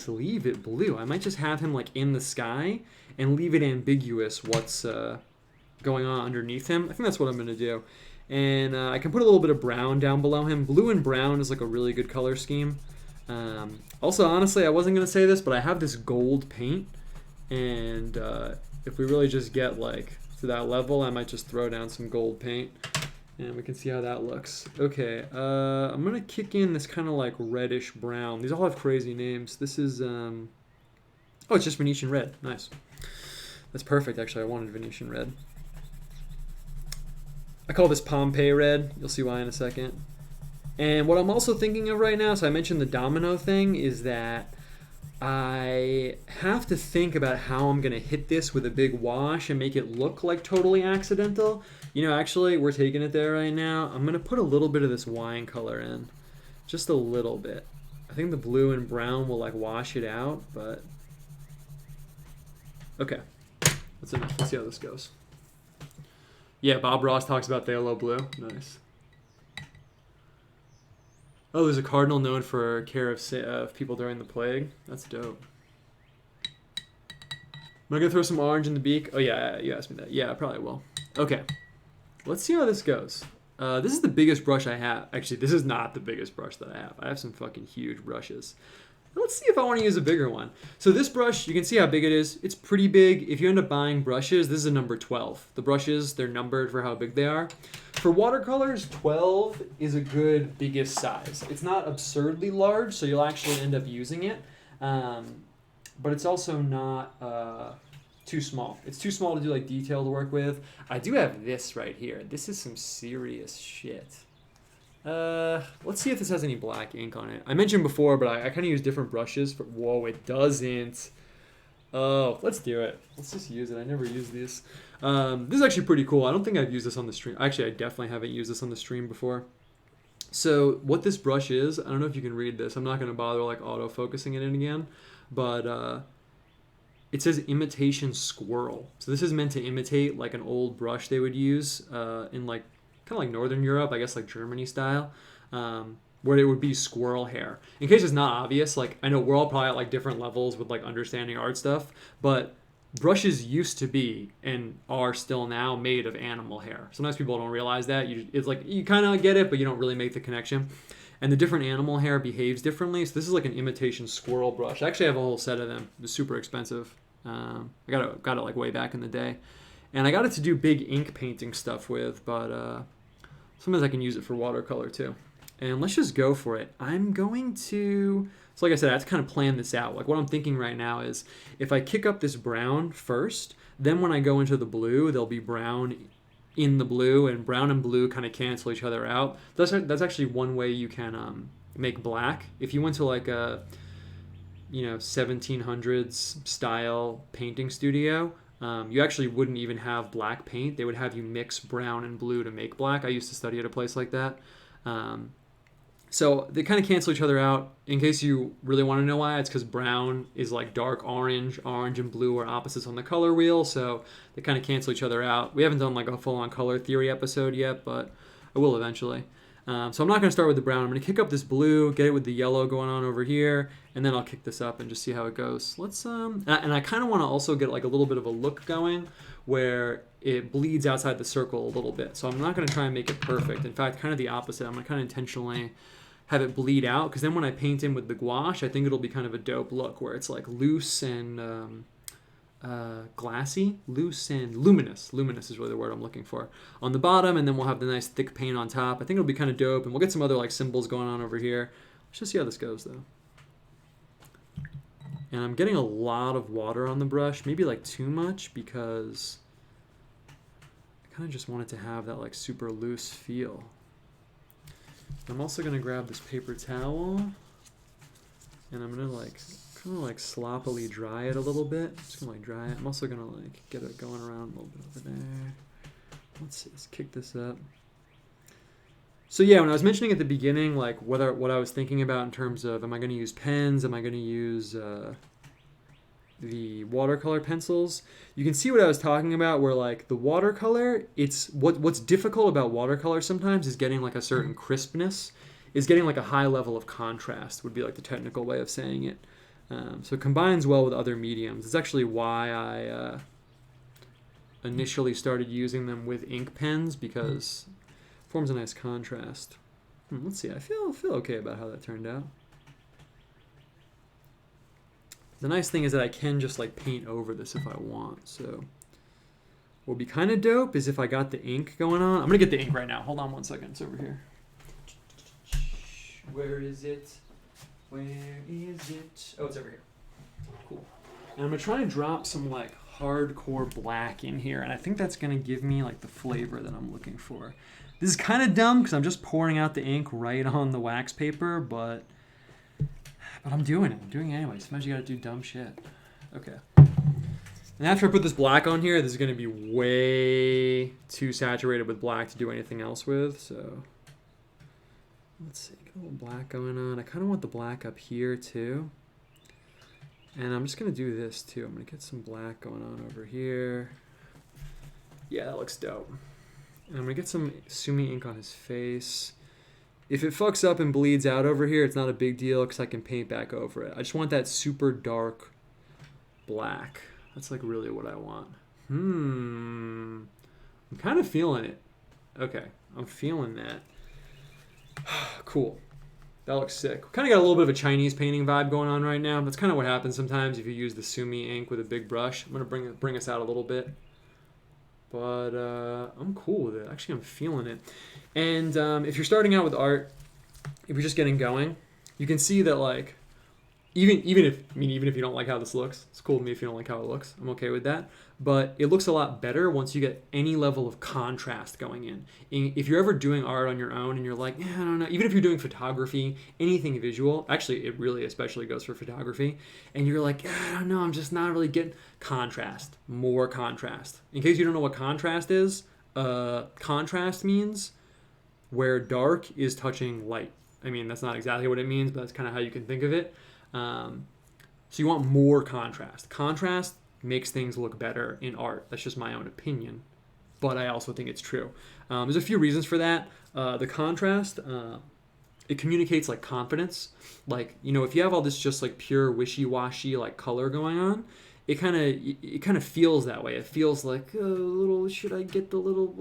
leave it blue. I might just have him like in the sky and leave it ambiguous what's going on underneath him. I think that's what I'm going to do. And I can put a little bit of brown down below him. Blue and brown is like a really good color scheme. Also, honestly, I wasn't going to say this, but I have this gold paint, and if we really just get like to that level, I might just throw down some gold paint, and we can see how that looks. Okay, I'm going to kick in this kind of like reddish brown. These all have crazy names. This is, oh, it's just Venetian red. Nice. That's perfect, actually. I wanted Venetian red. I call this Pompeii red. You'll see why in a second. And what I'm also thinking of right now, so I mentioned the domino thing, is that I have to think about how I'm going to hit this with a big wash and make it look like totally accidental. You know, actually, we're taking it there right now. I'm going to put a little bit of this wine color in. Just a little bit. I think the blue and brown will like wash it out, but... Okay. That's enough. Let's see how this goes. Yeah, Bob Ross talks about phthalo blue. Nice. Oh, there's a cardinal known for care of people during the plague. That's dope. Am I going to throw some orange in the beak? Oh, yeah, you asked me that. Yeah, I probably will. Okay. Let's see how this goes. This is the biggest brush I have. Actually, this is not the biggest brush that I have. I have some fucking huge brushes. Let's see if I want to use a bigger one. So this brush, you can see how big it is. It's pretty big. If you end up buying brushes, this is a number 12. The brushes, they're numbered for how big they are. For watercolors, 12 is a good biggest size. It's not absurdly large, so you'll actually end up using it. But it's also not too small. It's too small to do like detailed work with. I do have this right here. This is some serious shit. Let's see if this has any black ink on it. I mentioned before, but I kind of use different brushes. Whoa, it doesn't. Oh, let's do it. Let's just use it. I never use these. This is actually pretty cool. I don't think I've used this on the stream. Actually, I definitely haven't used this on the stream before. So what this brush is, I don't know if you can read this. I'm not going to bother like auto-focusing it in again. But it says imitation squirrel. So this is meant to imitate like an old brush they would use in like kind of like Northern Europe, I guess like Germany style, where it would be squirrel hair. In case it's not obvious, like I know we're all probably at like different levels with like understanding art stuff, but brushes used to be and are still now made of animal hair. Sometimes people don't realize that. It's like you kind of get it, but you don't really make the connection. And the different animal hair behaves differently. So this is like an imitation squirrel brush. I actually have a whole set of them. It's super expensive. I got it like way back in the day. And I got it to do big ink painting stuff with, but sometimes I can use it for watercolor too. And let's just go for it. I'm going to, so like I said, I have to kind of plan this out. Like what I'm thinking right now is if I kick up this brown first, then when I go into the blue, there'll be brown in the blue, and brown and blue kind of cancel each other out. That's actually one way you can make black. If you went to like a 1700s style painting studio, you actually wouldn't even have black paint. They would have you mix brown and blue to make black. I used to study at a place like that. So they kind of cancel each other out. In case you really want to know why, it's because brown is like dark orange. Orange and blue are opposites on the color wheel, so they kind of cancel each other out. We haven't done like a full-on color theory episode yet, but I will eventually. So I'm not going to start with the brown. I'm going to kick up this blue, get it with the yellow going on over here, and then I'll kick this up and just see how it goes. Let's and I kind of want to also get like a little bit of a look going where it bleeds outside the circle a little bit. So I'm not going to try and make it perfect. In fact, kind of the opposite. I'm going to kind of intentionally have it bleed out, because then when I paint in with the gouache, I think it'll be kind of a dope look where it's like loose and glassy, loose and luminous. Luminous is really the word I'm looking for on the bottom, and then we'll have the nice thick paint on top. I think it'll be kind of dope, and we'll get some other like symbols going on over here. Let's just see how this goes though. And I'm getting a lot of water on the brush, maybe like too much, because I kind of just want it to have that like super loose feel. I'm also going to grab this paper towel, and I'm going to like kind of like sloppily dry it a little bit. Just going to like dry it. I'm also going to like get it going around a little bit over there. Let's see, let's kick this up. So yeah, when I was mentioning at the beginning, like what I was thinking about in terms of, am I going to use pens? Am I going to use the watercolor pencils? You can see what I was talking about, where like the watercolor, it's what's difficult about watercolor sometimes is getting like a certain crispness, is getting like a high level of contrast, would be like the technical way of saying it. So it combines well with other mediums. It's actually why I initially started using them with ink pens, because it forms a nice contrast. Let's see, I feel okay about how that turned out. The nice thing is that I can just like paint over this if I want. So what would be kind of dope is if I got the ink going on. I'm going to get the ink right now. Hold on one second. It's over here. Where is it? Where is it? Oh, it's over here. Cool. And I'm going to try and drop some like hardcore black in here. And I think that's going to give me like the flavor that I'm looking for. This is kind of dumb because I'm just pouring out the ink right on the wax paper, but I'm doing it. I'm doing it anyway. Sometimes you gotta do dumb shit. Okay. And after I put this black on here, this is gonna be way too saturated with black to do anything else with. So let's see, get a little black going on. I kind of want the black up here too. And I'm just gonna do this too. I'm gonna get some black going on over here. Yeah, that looks dope. And I'm gonna get some Sumi ink on his face. If it fucks up and bleeds out over here, it's not a big deal because I can paint back over it. I just want that super dark black. That's like really what I want. I'm kind of feeling it. Okay, I'm feeling that. Cool. That looks sick. Kind of got a little bit of a Chinese painting vibe going on right now. That's kind of what happens sometimes if you use the Sumi ink with a big brush. I'm going to bring us out a little bit. But I'm cool with it. Actually, I'm feeling it. And if you're starting out with art, if you're just getting going, you can see that like, even if you don't like how this looks, it's cool with me if you don't like how it looks. I'm okay with that. But it looks a lot better once you get any level of contrast going in. If you're ever doing art on your own and you're like, I don't know, even if you're doing photography, anything visual, actually it really especially goes for photography, and you're like, I don't know, I'm just not really getting contrast, more contrast. In case you don't know what contrast is, contrast means where dark is touching light. I mean, that's not exactly what it means, but that's kind of how you can think of it. So you want more contrast. Contrast makes things look better in art. That's just my own opinion, but I also think it's true. There's a few reasons for that. The contrast, it communicates like confidence. Like, you know, if you have all this just like pure wishy-washy like color going on, it kind of feels that way. It feels like a little, should I get the little,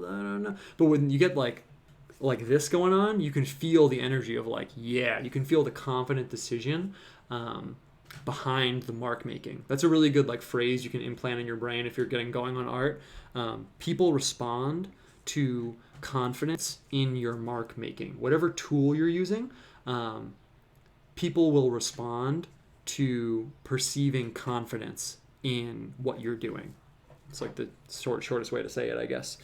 I don't know. But when you get like this going on, you can feel the energy of like, yeah, you can feel the confident decision behind the mark making. That's a really good like phrase you can implant in your brain if you're getting going on art. People respond to confidence in your mark making. Whatever tool you're using, people will respond to perceiving confidence in what you're doing. It's like the shortest way to say it, I guess.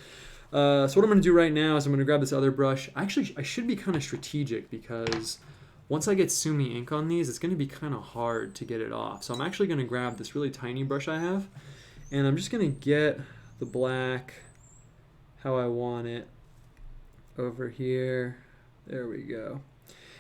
So what I'm going to do right now is I'm going to grab this other brush. Actually, I should be kind of strategic because once I get Sumi ink on these, it's going to be kind of hard to get it off. So I'm actually going to grab this really tiny brush I have, and I'm just going to get the black how I want it over here. There we go.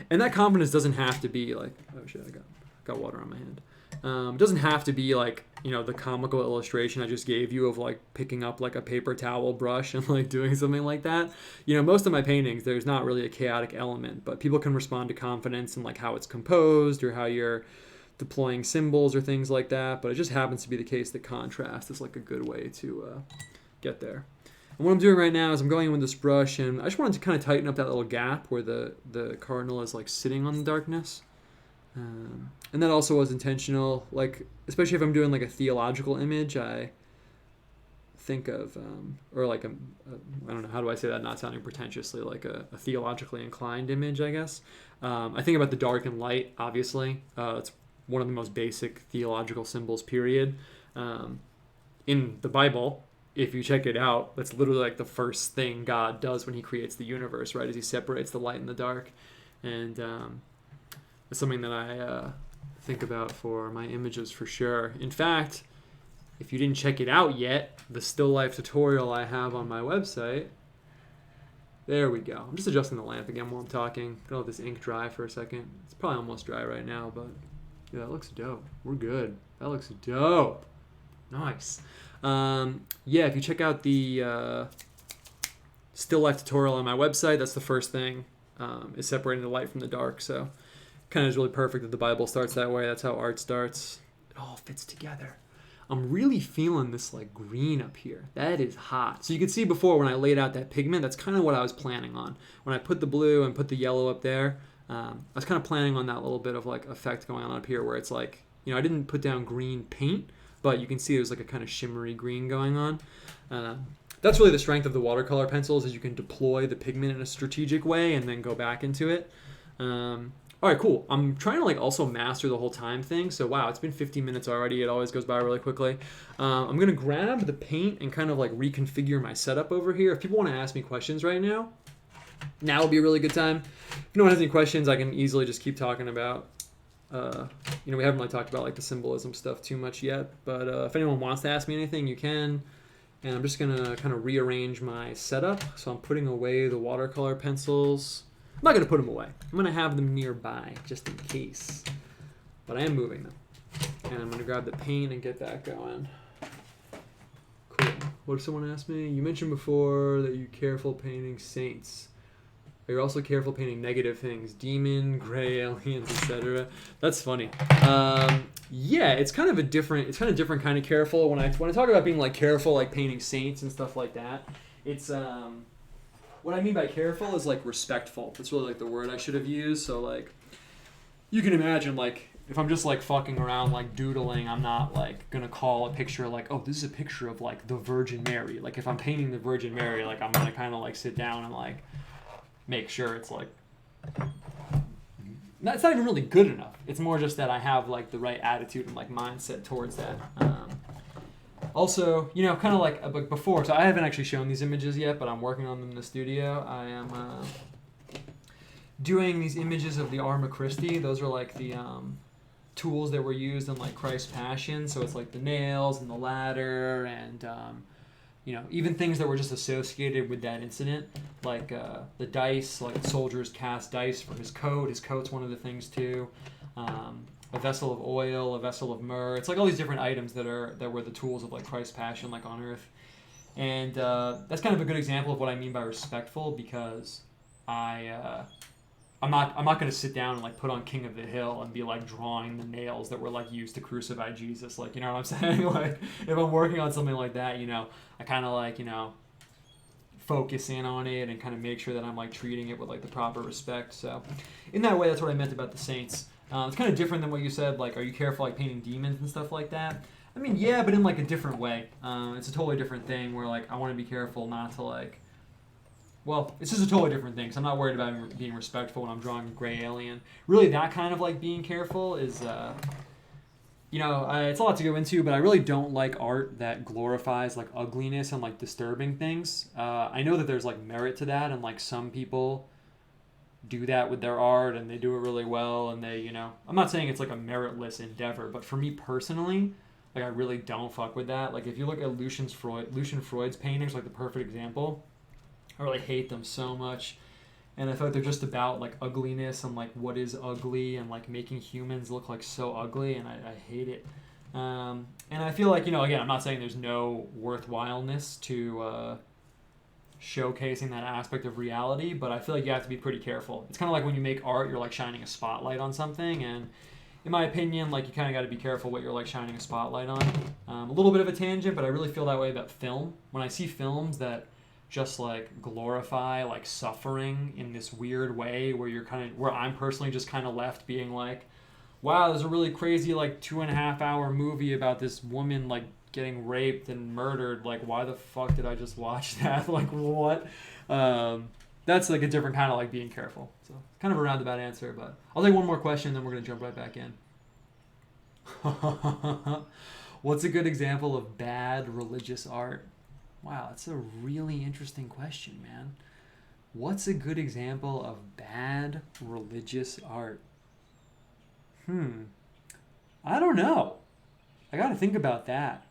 And that confidence doesn't have to be like, oh shit, I got got water on my hand. It doesn't have to be like, the comical illustration I just gave you of like picking up like a paper towel brush and like doing something like that. Most of my paintings, there's not really a chaotic element, but people can respond to confidence in like how it's composed or how you're deploying symbols or things like that. But it just happens to be the case that contrast is like a good way to get there. And what I'm doing right now is I'm going in with this brush, and I just wanted to kind of tighten up that little gap where the cardinal is like sitting on the darkness. And that also was intentional, like especially if I'm doing like a theological image, I think of or like I don't know, how do I say that not sounding pretentiously, like a theologically inclined image, I guess. I think about the dark and light, obviously. It's one of the most basic theological symbols, period. In the Bible, if you check it out, that's literally like the first thing God does when he creates the universe, right? Is he separates the light and the dark. And it's something that I think about for my images for sure. In fact, if you didn't check it out yet, the still life tutorial I have on my website, there we go. I'm just adjusting the lamp again while I'm talking. Gonna let this ink dry for a second. It's probably almost dry right now, but yeah, that looks dope. We're good. That looks dope. Nice. Yeah, if you check out the still life tutorial on my website, that's the first thing, is separating the light from the dark. So kind of is really perfect that the Bible starts that way. That's how art starts. It all fits together. I'm really feeling this like green up here. That is hot. So you could see before when I laid out that pigment, that's kind of what I was planning on. When I put the blue and put the yellow up there, I was kind of planning on that little bit of like effect going on up here where it's like, I didn't put down green paint, but you can see there's like a kind of shimmery green going on. That's really the strength of the watercolor pencils, is you can deploy the pigment in a strategic way and then go back into it. All right, cool. I'm trying to like also master the whole time thing. So wow, it's been 15 minutes already. It always goes by really quickly. I'm going to grab the paint and kind of like reconfigure my setup over here. If people want to ask me questions right now would be a really good time. If no one has any questions, I can easily just keep talking about, we haven't really talked about like the symbolism stuff too much yet. But if anyone wants to ask me anything, you can. And I'm just going to kind of rearrange my setup. So I'm putting away the watercolor pencils. I'm not going to put them away. I'm going to have them nearby just in case. But I am moving them. And I'm going to grab the paint and get that going. Cool. What did someone ask me? You mentioned before that you're careful painting saints. You're also careful painting negative things. Demon, gray aliens, etc. That's funny. Yeah, it's kind of a different kind of careful. When I talk about being like careful, like painting saints and stuff like that, it's what I mean by careful is like respectful. That's really like the word I should have used. So like, you can imagine like if I'm just like fucking around like doodling, I'm not like gonna call a picture like, oh, this is a picture of like the Virgin Mary. Like if I'm painting the Virgin Mary, like I'm gonna kind of like sit down and like make sure it's like, it's not even really good enough. It's more just that I have like the right attitude and like mindset towards that. Also, kind of like before, so I haven't actually shown these images yet, but I'm working on them in the studio. I am doing these images of the Arma Christi. Those are like the tools that were used in like Christ's Passion. So it's like the nails and the ladder and, even things that were just associated with that incident, like the dice, like soldiers cast dice for his coat. His coat's one of the things too. A vessel of oil, a vessel of myrrh. It's like all these different items that were the tools of like Christ's Passion, like on earth. And that's kind of a good example of what I mean by respectful, because I'm not going to sit down and like put on King of the Hill and be like drawing the nails that were like used to crucify Jesus. Like, you know what I'm saying? Like if I'm working on something like that, I kind of like, focus in on it and kind of make sure that I'm like treating it with like the proper respect. So in that way, that's what I meant about the saints. It's kind of different than what you said, like, are you careful like painting demons and stuff like that? I mean, yeah, but in like a different way. It's a totally different thing where like I want to be careful not to like, well, it's just a totally different thing. So I'm not worried about being respectful when I'm drawing a gray alien. Really, that kind of like being careful is, it's a lot to go into, but I really don't like art that glorifies like ugliness and like disturbing things. I know that there's like merit to that, and like some people do that with their art and they do it really well, and they, I'm not saying it's like a meritless endeavor, but for me personally, like I really don't fuck with that. Like if you look at Lucian Freud's paintings, like the perfect example, I really hate them so much. And I feel like they're just about like ugliness and like what is ugly and like making humans look like so ugly, and I hate it. And I feel like, again, I'm not saying there's no worthwhileness to showcasing that aspect of reality, but I feel like you have to be pretty careful. It's kind of like when you make art, you're like shining a spotlight on something, and in my opinion, like you kind of got to be careful what you're like shining a spotlight on. A little bit of a tangent, but I really feel that way about film. When I see films that just like glorify like suffering in this weird way, where I'm personally just kind of left being like, wow, there's a really crazy like 2.5 hour movie about this woman like getting raped and murdered. Like, why the fuck did I just watch that? Like, what? That's like a different kind of like being careful. So kind of a roundabout answer, but I'll take one more question, then we're gonna jump right back in. What's a good example of bad religious art? Wow, that's a really interesting question, man. What's a good example of bad religious art? I don't know. I got to think about that.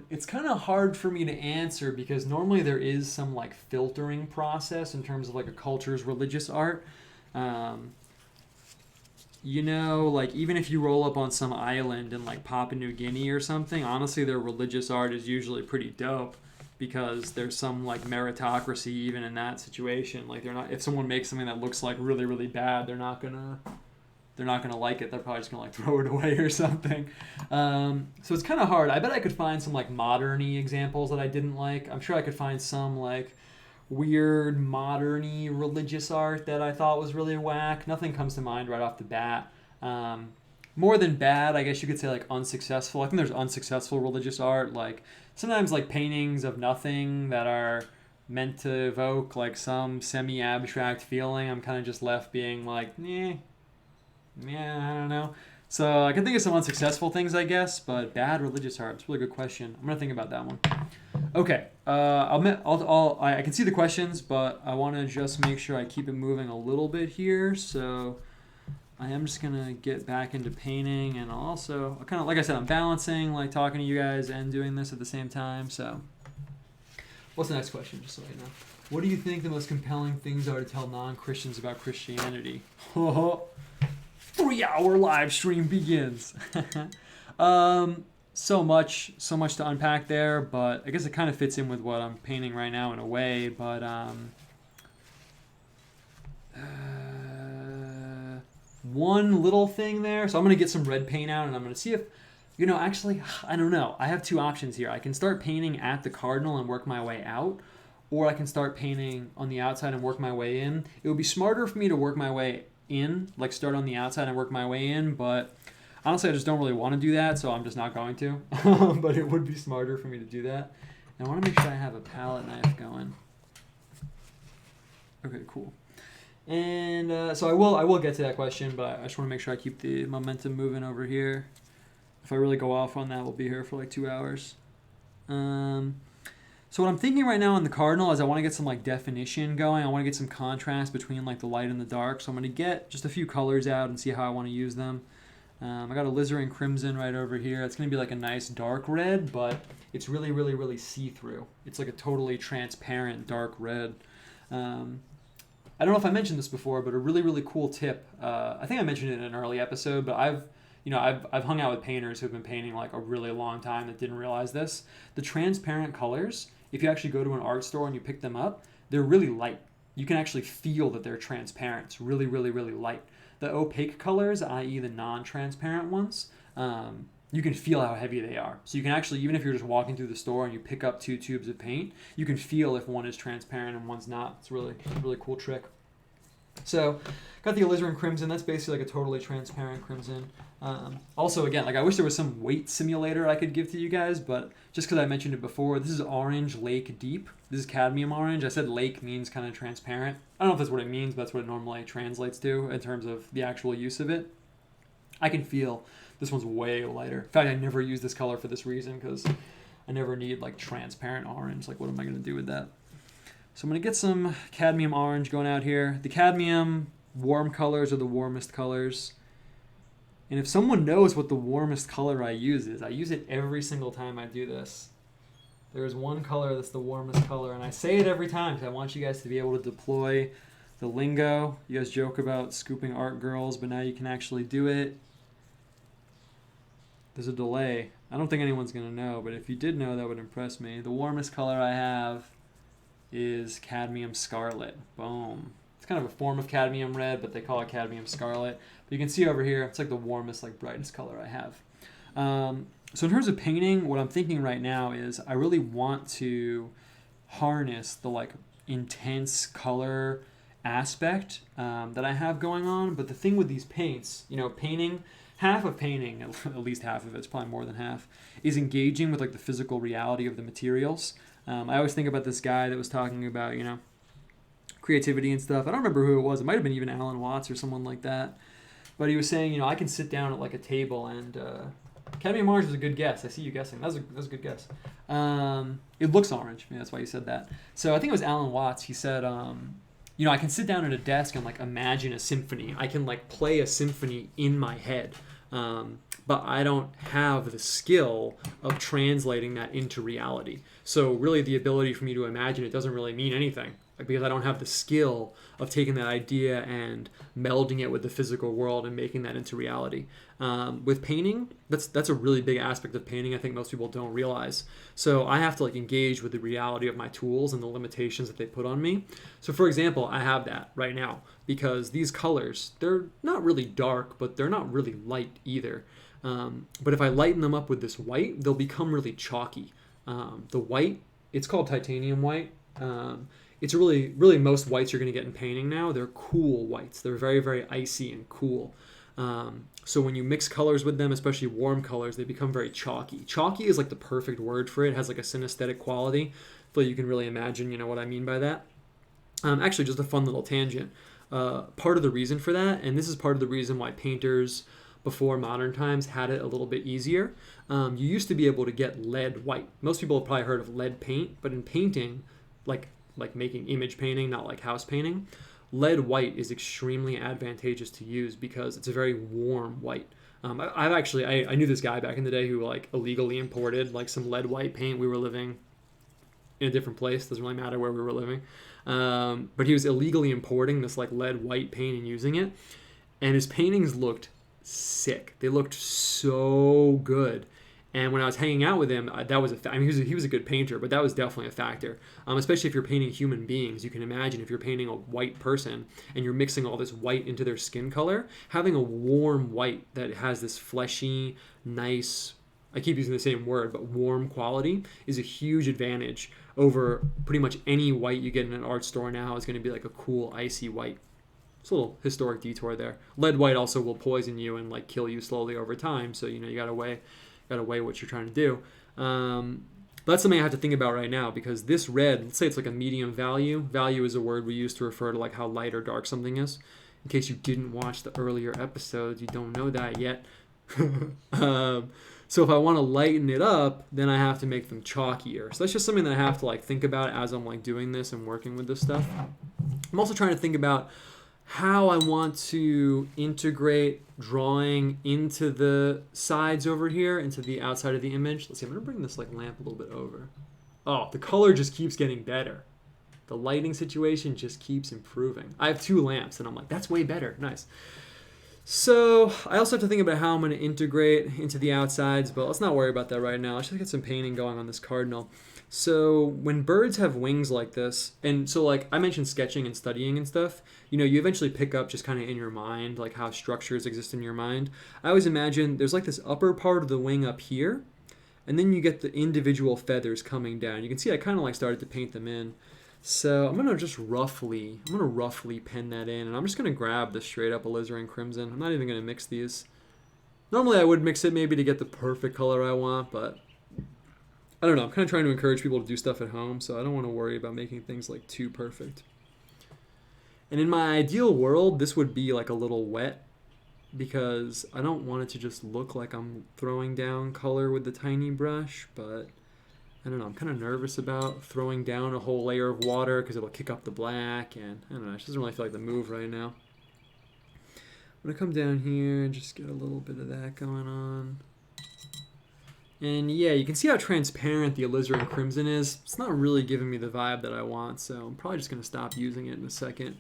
It's kind of hard for me to answer because normally there is some like filtering process in terms of like a culture's religious art. Like even if you roll up on some island in like Papua New Guinea or something, honestly, their religious art is usually pretty dope because there's some like meritocracy even in that situation. Like if someone makes something that looks like really, really bad, they're not gonna like it. They're probably just gonna like throw it away or something. So it's kind of hard. I bet I could find some like modern-y examples that I didn't like. I'm sure I could find some like weird modern-y religious art that I thought was really whack. Nothing comes to mind right off the bat. More than bad, I guess you could say like unsuccessful. I think there's unsuccessful religious art, like sometimes like paintings of nothing that are meant to evoke like some semi-abstract feeling. I'm kind of just left being like, I don't know. So I can think of some unsuccessful things, I guess, but bad religious art. It's a really good question. I'm gonna think about that one. Okay. I can see the questions, but I want to just make sure I keep it moving a little bit here. So I am just gonna get back into painting, and also kind of like I said, I'm balancing like talking to you guys and doing this at the same time. So what's the next question? Just so I know. What do you think the most compelling things are to tell non-Christians about Christianity? 3-hour live stream begins. So much to unpack there, but I guess it kind of fits in with what I'm painting right now in a way. But one little thing there. So I'm gonna get some red paint out, and I'm gonna see if, actually, I don't know. I have two options here. I can start painting at the cardinal and work my way out, or I can start painting on the outside and work my way in. It would be smarter for me to work my way in, like start on the outside and work my way in, but honestly I just don't really want to do that, so I'm just not going to. But it would be smarter for me to do that. And I want to make sure I have a palette knife going. Okay, cool. And so I will get to that question, but I just want to make sure I keep the momentum moving over here. If I really go off on that, we'll be here for like 2 hours. So what I'm thinking right now on the cardinal is I want to get some like definition going. I want to get some contrast between like the light and the dark. So I'm going to get just a few colors out and see how I want to use them. I got a alizarin crimson right over here. It's going to be like a nice dark red, but it's really, really, really see-through. It's like a totally transparent dark red. I don't know if I mentioned this before, but a really, really cool tip. I think I mentioned it in an early episode, but I've hung out with painters who've been painting like a really long time that didn't realize this. The transparent colors, if you actually go to an art store and you pick them up, they're really light. You can actually feel that they're transparent. It's really, really, really light. The opaque colors, i.e. the non-transparent ones, you can feel how heavy they are. So you can actually, even if you're just walking through the store and you pick up 2 tubes of paint, you can feel if one is transparent and one's not. It's a really cool trick. So got the alizarin crimson. That's basically like a totally transparent crimson. Also, again, like I wish there was some weight simulator I could give to you guys, but just because I mentioned it before, this is orange lake deep. This is cadmium orange. I said lake means kind of transparent. I don't know if that's what it means, but that's what it normally translates to in terms of the actual use of it. I can feel this one's way lighter. In fact, I never use this color for this reason because I never need like transparent orange. Like what am I going to do with that? So I'm going to get some cadmium orange going out here. The cadmium warm colors are the warmest colors. And if someone knows what the warmest color I use is, I use it every single time I do this. There's one color that's the warmest color, and I say it every time because I want you guys to be able to deploy the lingo. You guys joke about scooping art girls, but now you can actually do it. There's a delay. I don't think anyone's going to know, but if you did know, that would impress me. The warmest color I have is cadmium scarlet. Boom. It's kind of a form of cadmium red, but they call it cadmium scarlet. But you can see over here, it's like the warmest, like brightest color I have. So in terms of painting, what I'm thinking right now is I really want to harness the like intense color aspect that I have going on. But the thing with these paints, you know, painting, half of painting, at least half of it's probably more than half, is engaging with like the physical reality of the materials. I always think about this guy that was talking about, you know, creativity and stuff. I don't remember who it was. It might have been even Alan Watts or someone like that. But he was saying, you know, I can sit down at like a table and cadmium orange was a good guess. I see you guessing. That was a good guess. It looks orange. Yeah, that's why you said that. So I think it was Alan Watts. He said, you know, I can sit down at a desk and like imagine a symphony. I can like play a symphony in my head. But I don't have the skill of translating that into reality. So really the ability for me to imagine it doesn't really mean anything, like, because I don't have the skill of taking that idea and melding it with the physical world and making that into reality. With painting, that's a really big aspect of painting I think most people don't realize. So I have to like engage with the reality of my tools and the limitations that they put on me. So for example, I have that right now because these colors, they're not really dark, but they're not really light either. But if I lighten them up with this white, they'll become really chalky. The white, it's called titanium white. It's really most whites you're going to get in painting now, they're cool whites. They're very, very icy and cool. So when you mix colors with them, especially warm colors, they become very chalky. Chalky is like the perfect word for it. It has like a synesthetic quality. So you can really imagine, you know, what I mean by that. Actually, just a fun little tangent. Part of the reason for that, and this is part of the reason why painters before modern times had it a little bit easier. You used to be able to get lead white. Most people have probably heard of lead paint, but in painting, like making image painting, not like house painting, lead white is extremely advantageous to use because it's a very warm white. I knew this guy back in the day who like illegally imported like some lead white paint. We were living in a different place, doesn't really matter where we were living, but he was illegally importing this like lead white paint and using it, and his paintings looked sick. They looked so good. And when I was hanging out with him, that was I mean, he was a good painter, but that was definitely a factor. Especially if you're painting human beings, you can imagine if you're painting a white person and you're mixing all this white into their skin color, having a warm white that has this fleshy, nice, I keep using the same word, but warm quality is a huge advantage over pretty much any white you get in an art store now is going to be like a cool, icy white. It's a little historic detour there. Lead white also will poison you and like kill you slowly over time, so you know you gotta weigh what you're trying to do. But that's something I have to think about right now because this red, let's say it's like a medium value. Value is a word we use to refer to like how light or dark something is. In case you didn't watch the earlier episodes, you don't know that yet. So if I want to lighten it up, then I have to make them chalkier. So that's just something that I have to like think about as I'm like doing this and working with this stuff. I'm also trying to think about how I want to integrate drawing into the sides over here, into the outside of the image. Let's see, I'm going to bring this like lamp a little bit over. Oh, the color just keeps getting better. The lighting situation just keeps improving. I have 2 lamps and I'm like, that's way better. Nice. So I also have to think about how I'm going to integrate into the outsides, but let's not worry about that right now. Let's just get some painting going on this cardinal. So when birds have wings like this, and so like I mentioned sketching and studying and stuff, you know, you eventually pick up just kind of in your mind, like how structures exist in your mind. I always imagine there's like this upper part of the wing up here, and then you get the individual feathers coming down. You can see I kind of like started to paint them in. So I'm going to roughly pen that in, and I'm just going to grab the straight up alizarin crimson. I'm not even going to mix these. Normally I would mix it maybe to get the perfect color I want, but I don't know. I'm kind of trying to encourage people to do stuff at home, so I don't want to worry about making things like too perfect. And in my ideal world, this would be like a little wet because I don't want it to just look like I'm throwing down color with the tiny brush, but I don't know. I'm kind of nervous about throwing down a whole layer of water because it'll kick up the black, and I don't know. It just doesn't really feel like the move right now. I'm going to come down here and just get a little bit of that going on. And yeah, you can see how transparent the alizarin crimson is. It's not really giving me the vibe that I want, so I'm probably just going to stop using it in a second.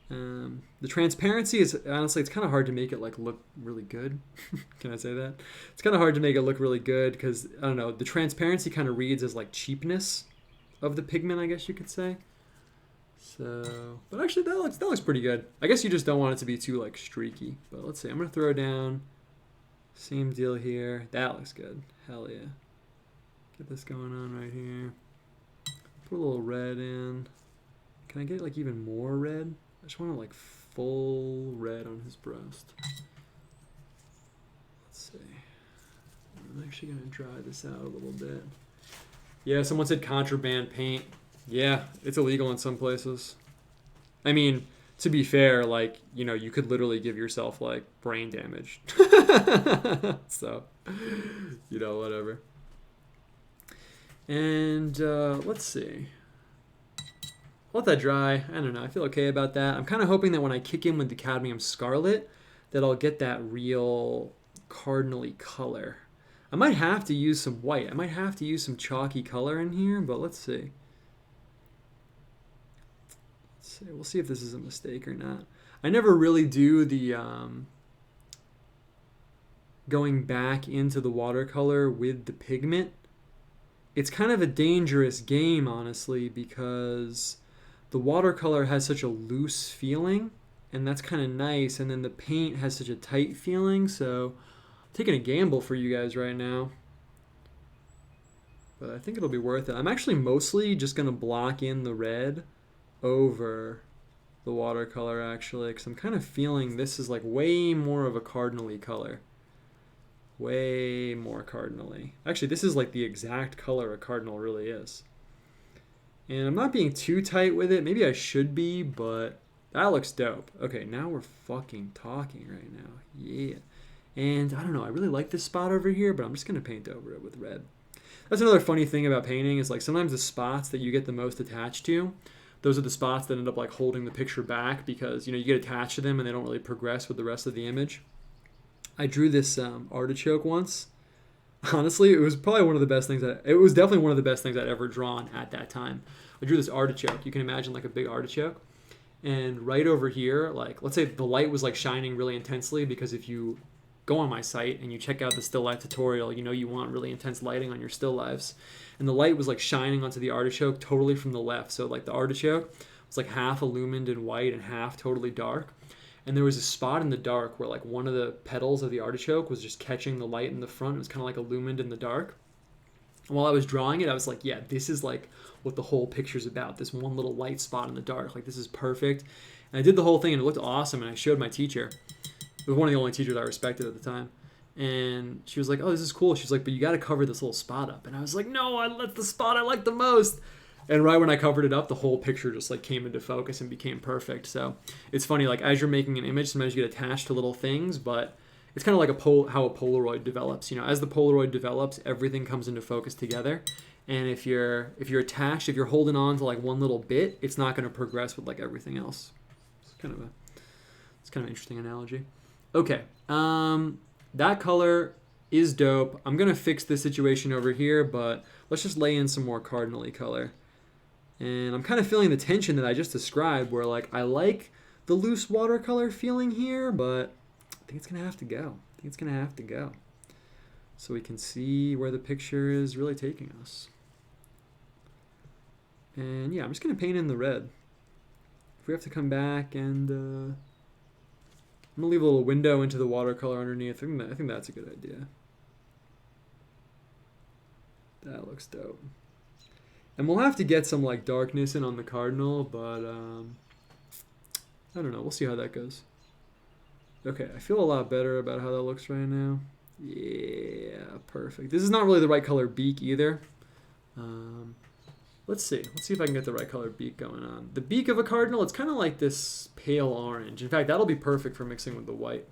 The transparency is, honestly, it's kind of hard to make it like look really good. Can I say that? It's kind of hard to make it look really good because, I don't know, the transparency kind of reads as like cheapness of the pigment, I guess you could say. So, but actually that looks pretty good. I guess you just don't want it to be too like streaky. But let's see, I'm going to throw down, same deal here. That looks good. Hell yeah. Get this going on right here. Put a little red in. Can I get like even more red? I just want like full red on his breast. Let's see. I'm actually going to dry this out a little bit. Yeah, someone said contraband paint. Yeah, it's illegal in some places. I mean, to be fair, like, you know, you could literally give yourself like brain damage. So, you know, whatever. And let's see. Let that dry. I don't know. I feel okay about that. I'm kind of hoping that when I kick in with the cadmium scarlet, that I'll get that real cardinally color. I might have to use some white. I might have to use some chalky color in here, but let's see. We'll see if this is a mistake or not. I never really do the going back into the watercolor with the pigment. It's kind of a dangerous game, honestly, because the watercolor has such a loose feeling, and that's kind of nice, and then the paint has such a tight feeling, so I'm taking a gamble for you guys right now. But I think it'll be worth it. I'm actually mostly just going to block in the red over the watercolor, actually, because I'm kind of feeling this is like way more of a cardinally color. Way more cardinally. Actually, this is like the exact color a cardinal really is. And I'm not being too tight with it. Maybe I should be, but that looks dope. Okay, now we're fucking talking right now. Yeah. And I don't know, I really like this spot over here, but I'm just going to paint over it with red. That's another funny thing about painting is like sometimes the spots that you get the most attached to, those are the spots that end up like holding the picture back because, you know, you get attached to them and they don't really progress with the rest of the image. I drew this artichoke once. Honestly, it was probably one of the best things it was definitely one of the best things I'd ever drawn at that time. I drew this artichoke. You can imagine like a big artichoke. And right over here, like, let's say the light was like shining really intensely, because if you go on my site and you check out the still life tutorial, you know you want really intense lighting on your still lifes. And the light was like shining onto the artichoke totally from the left. So like the artichoke was like half illumined in white and half totally dark. And there was a spot in the dark where like one of the petals of the artichoke was just catching the light in the front. It was kind of like illumined in the dark. And while I was drawing it, I was like, yeah, this is like what the whole picture's about. This one little light spot in the dark. Like, this is perfect. And I did the whole thing and it looked awesome. And I showed my teacher. It was one of the only teachers I respected at the time. And she was like, oh, this is cool. She's like, but you got to cover this little spot up. And I was like, no, that's the spot I like the most. And right when I covered it up, the whole picture just like came into focus and became perfect. So it's funny, like as you're making an image, sometimes you get attached to little things, but it's kind of like how a Polaroid develops. You know, as the Polaroid develops, everything comes into focus together. And if you're attached, if you're holding on to like one little bit, it's not going to progress with like everything else. It's kind of an interesting analogy. Okay, that color is dope. I'm gonna fix this situation over here, but let's just lay in some more cardinally color. And I'm kind of feeling the tension that I just described, where like I like the loose watercolor feeling here, but I think it's gonna have to go. So we can see where the picture is really taking us. And yeah, I'm just gonna paint in the red. If we have to come back and I'm gonna leave a little window into the watercolor underneath. I think that's a good idea. That looks dope. And we'll have to get some like darkness in on the cardinal, but I don't know. We'll see how that goes. Okay, I feel a lot better about how that looks right now. Yeah, perfect. This is not really the right color beak either. Let's see. Let's see if I can get the right color beak going on. The beak of a cardinal, it's kind of like this pale orange. In fact, that'll be perfect for mixing with the white.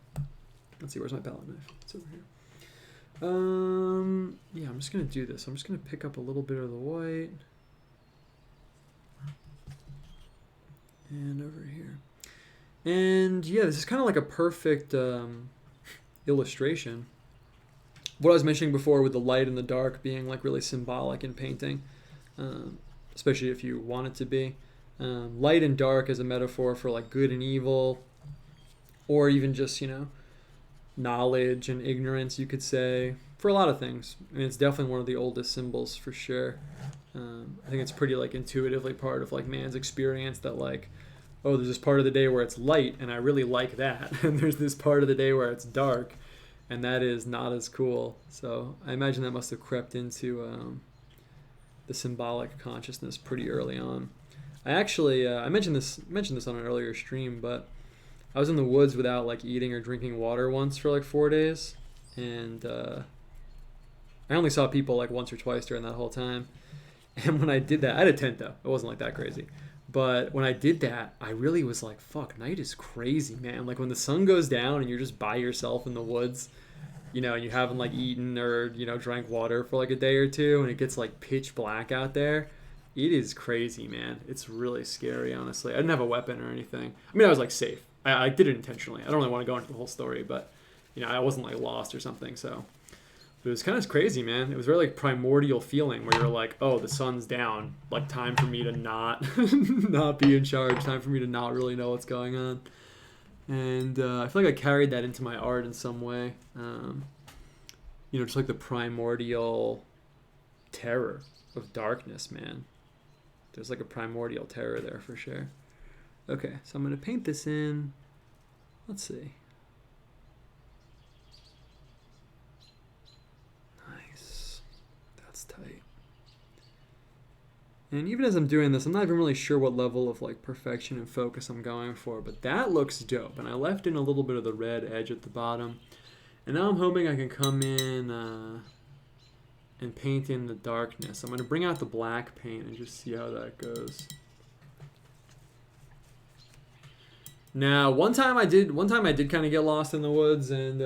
Let's see, where's my palette knife? It's over here. Yeah, I'm just going to do this. I'm just going to pick up a little bit of the white. And over here. And yeah, this is kind of like a perfect illustration what I was mentioning before with the light and the dark being like really symbolic in painting, especially if you want it to be. Light and dark as a metaphor for like good and evil, or even just, knowledge and ignorance, you could say, for a lot of things. I mean, it's definitely one of the oldest symbols for sure. I think it's pretty like intuitively part of like man's experience that like, oh, there's this part of the day where it's light and I really like that. And there's this part of the day where it's dark and that is not as cool. So I imagine that must have crept into the symbolic consciousness pretty early on. I actually, I mentioned this on an earlier stream, but I was in the woods without like eating or drinking water once for like 4 days. And I only saw people like once or twice during that whole time. And when I did that, I had a tent though. It wasn't like that crazy. But when I did that, I really was like, fuck, night is crazy, man. Like when the sun goes down and you're just by yourself in the woods, and you haven't like eaten or, drank water for like a day or two and it gets like pitch black out there. It is crazy, man. It's really scary, honestly. I didn't have a weapon or anything. I mean, I was like safe. I did it intentionally. I don't really want to go into the whole story, but, I wasn't like lost or something, so. But it was kind of crazy, man. It was very like primordial feeling where you're like, oh, the sun's down. Like time for me to not not be in charge. Time for me to not really know what's going on. And I feel like I carried that into my art in some way. Just like the primordial terror of darkness, man. There's like a primordial terror there for sure. Okay, so I'm going to paint this in. Let's see. Tight. And even as I'm doing this, I'm not even really sure what level of like perfection and focus I'm going for, but that looks dope. And I left in a little bit of the red edge at the bottom. And now I'm hoping I can come in and paint in the darkness. I'm going to bring out the black paint and just see how that goes. Now, one time I did kind of get lost in the woods, and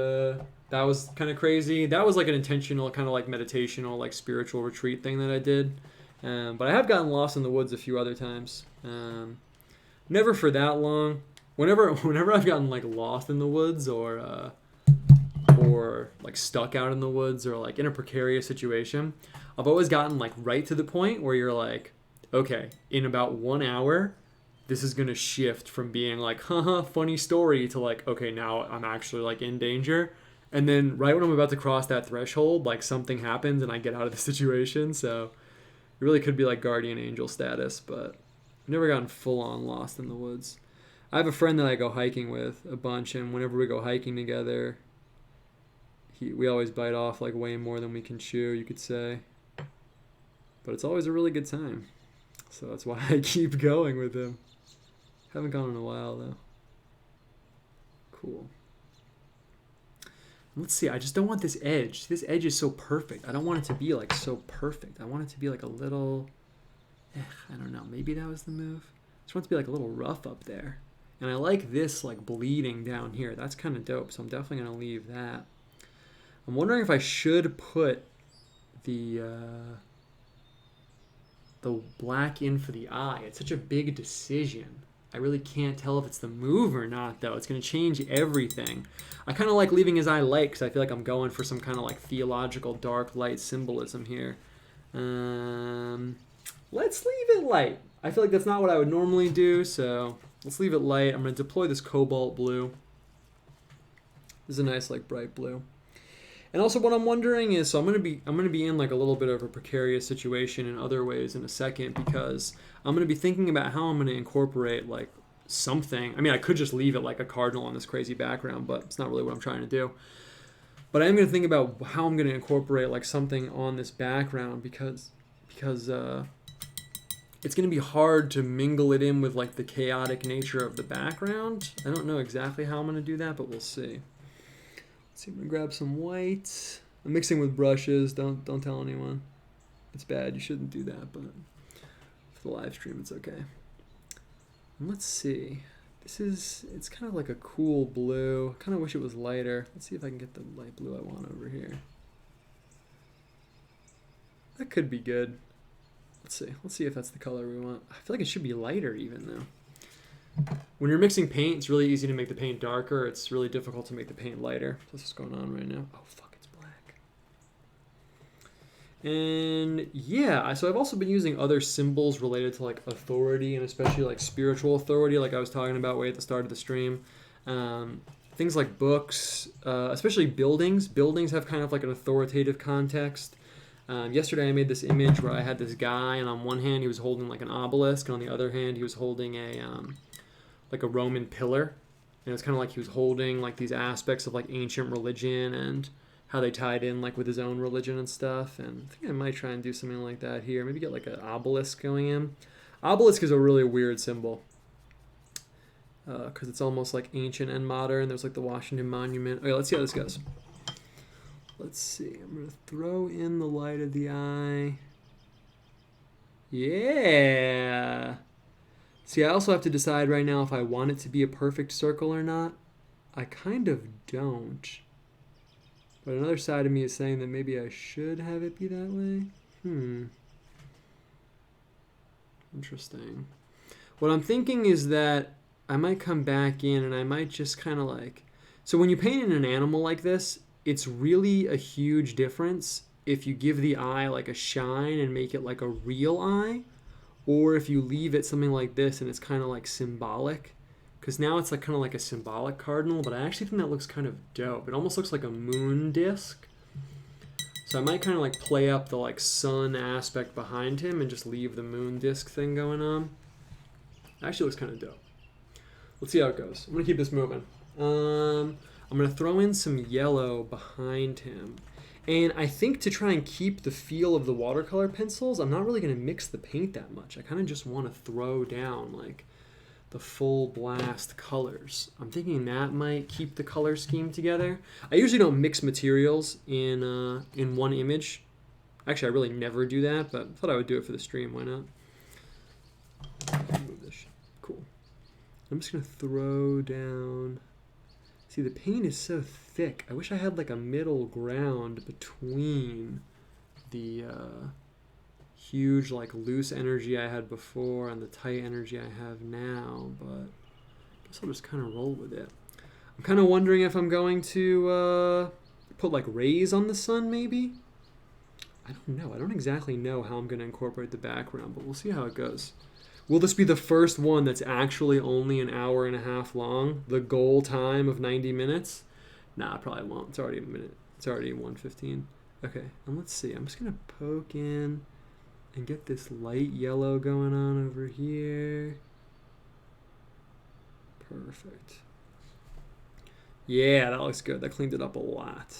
that was kind of crazy. That was like an intentional kind of like meditational, like spiritual retreat thing that I did. But I have gotten lost in the woods a few other times. Never for that long. Whenever I've gotten like lost in the woods or like stuck out in the woods or like in a precarious situation, I've always gotten like right to the point where you're like, okay, in about 1 hour, this is going to shift from being like, haha, funny story to like, okay, now I'm actually like in danger. And then right when I'm about to cross that threshold, like something happens and I get out of the situation. So it really could be like guardian angel status, but I've never gotten full on lost in the woods. I have a friend that I go hiking with a bunch, and whenever we go hiking together, we always bite off like way more than we can chew, you could say. But it's always a really good time. So that's why I keep going with him. Haven't gone in a while though. Cool. Let's see, I just don't want this edge. This edge is so perfect. I don't want it to be like so perfect. I want it to be like a little, I don't know, maybe that was the move. I just want it to be like a little rough up there. And I like this like bleeding down here. That's kind of dope, so I'm definitely going to leave that. I'm wondering if I should put the black in for the eye. It's such a big decision. I really can't tell if it's the move or not, though. It's going to change everything. I kind of like leaving his eye light because I feel like I'm going for some kind of like theological dark light symbolism here. Let's leave it light. I feel like that's not what I would normally do, so let's leave it light. I'm going to deploy this cobalt blue. This is a nice like bright blue. And also what I'm wondering is, so I'm going to be in like a little bit of a precarious situation in other ways in a second, because I'm going to be thinking about how I'm going to incorporate like something. I mean, I could just leave it like a cardinal on this crazy background, but it's not really what I'm trying to do. But I am going to think about how I'm going to incorporate like something on this background because it's going to be hard to mingle it in with like the chaotic nature of the background. I don't know exactly how I'm going to do that, but we'll see. See, I'm gonna grab some white. I'm mixing with brushes. Don't tell anyone. It's bad. You shouldn't do that, but for the live stream, it's okay. And let's see. It's kind of like a cool blue. I kind of wish it was lighter. Let's see if I can get the light blue I want over here. That could be good. Let's see. Let's see if that's the color we want. I feel like it should be lighter even though. When you're mixing paint, it's really easy to make the paint darker. It's really difficult to make the paint lighter. That's what's going on right now. Oh, fuck, it's black. And yeah, so I've also been using other symbols related to like authority and especially like spiritual authority, like I was talking about way at the start of the stream. Um, Things like books, especially buildings. Buildings have kind of like an authoritative context. Yesterday I made this image where I had this guy, and on one hand he was holding like an obelisk, and on the other hand he was holding a like a Roman pillar, and it's kind of like he was holding like these aspects of like ancient religion and how they tied in like with his own religion and stuff. And I think I might try and do something like that here. Maybe get like an obelisk going in. Obelisk is a really weird symbol because it's almost like ancient and modern. There's like the Washington Monument. Okay, let's see how this goes. Let's see. I'm gonna throw in the light of the eye. Yeah. See, I also have to decide right now if I want it to be a perfect circle or not. I kind of don't. But another side of me is saying that maybe I should have it be that way. Interesting. What I'm thinking is that I might come back in and I might just kind of like... So when you paint in an animal like this, it's really a huge difference if you give the eye like a shine and make it like a real eye, or if you leave it something like this and it's kind of like symbolic. Because now it's like kind of like a symbolic cardinal, but I actually think that looks kind of dope. It almost looks like a moon disc. So I might kind of like play up the like sun aspect behind him and just leave the moon disc thing going on. It actually looks kind of dope. Let's see how it goes. I'm going to keep this moving. I'm going to throw in some yellow behind him. And I think to try and keep the feel of the watercolor pencils, I'm not really going to mix the paint that much. I kind of just want to throw down like the full blast colors. I'm thinking that might keep the color scheme together. I usually don't mix materials in one image. Actually, I really never do that, but I thought I would do it for the stream. Why not? Move this. Cool. I'm just going to throw down... See, the paint is so thick. I wish I had like a middle ground between the huge like loose energy I had before and the tight energy I have now, but I guess I'll just kind of roll with it. I'm kind of wondering if I'm going to put like rays on the sun maybe? I don't know. I don't exactly know how I'm going to incorporate the background, but we'll see how it goes. Will this be the first one that's actually only an hour and a half long? The goal time of 90 minutes? Nah, it probably won't. It's already a minute. It's already 1:15. Okay, and let's see. I'm just going to poke in and get this light yellow going on over here. Perfect. Yeah, that looks good. That cleaned it up a lot.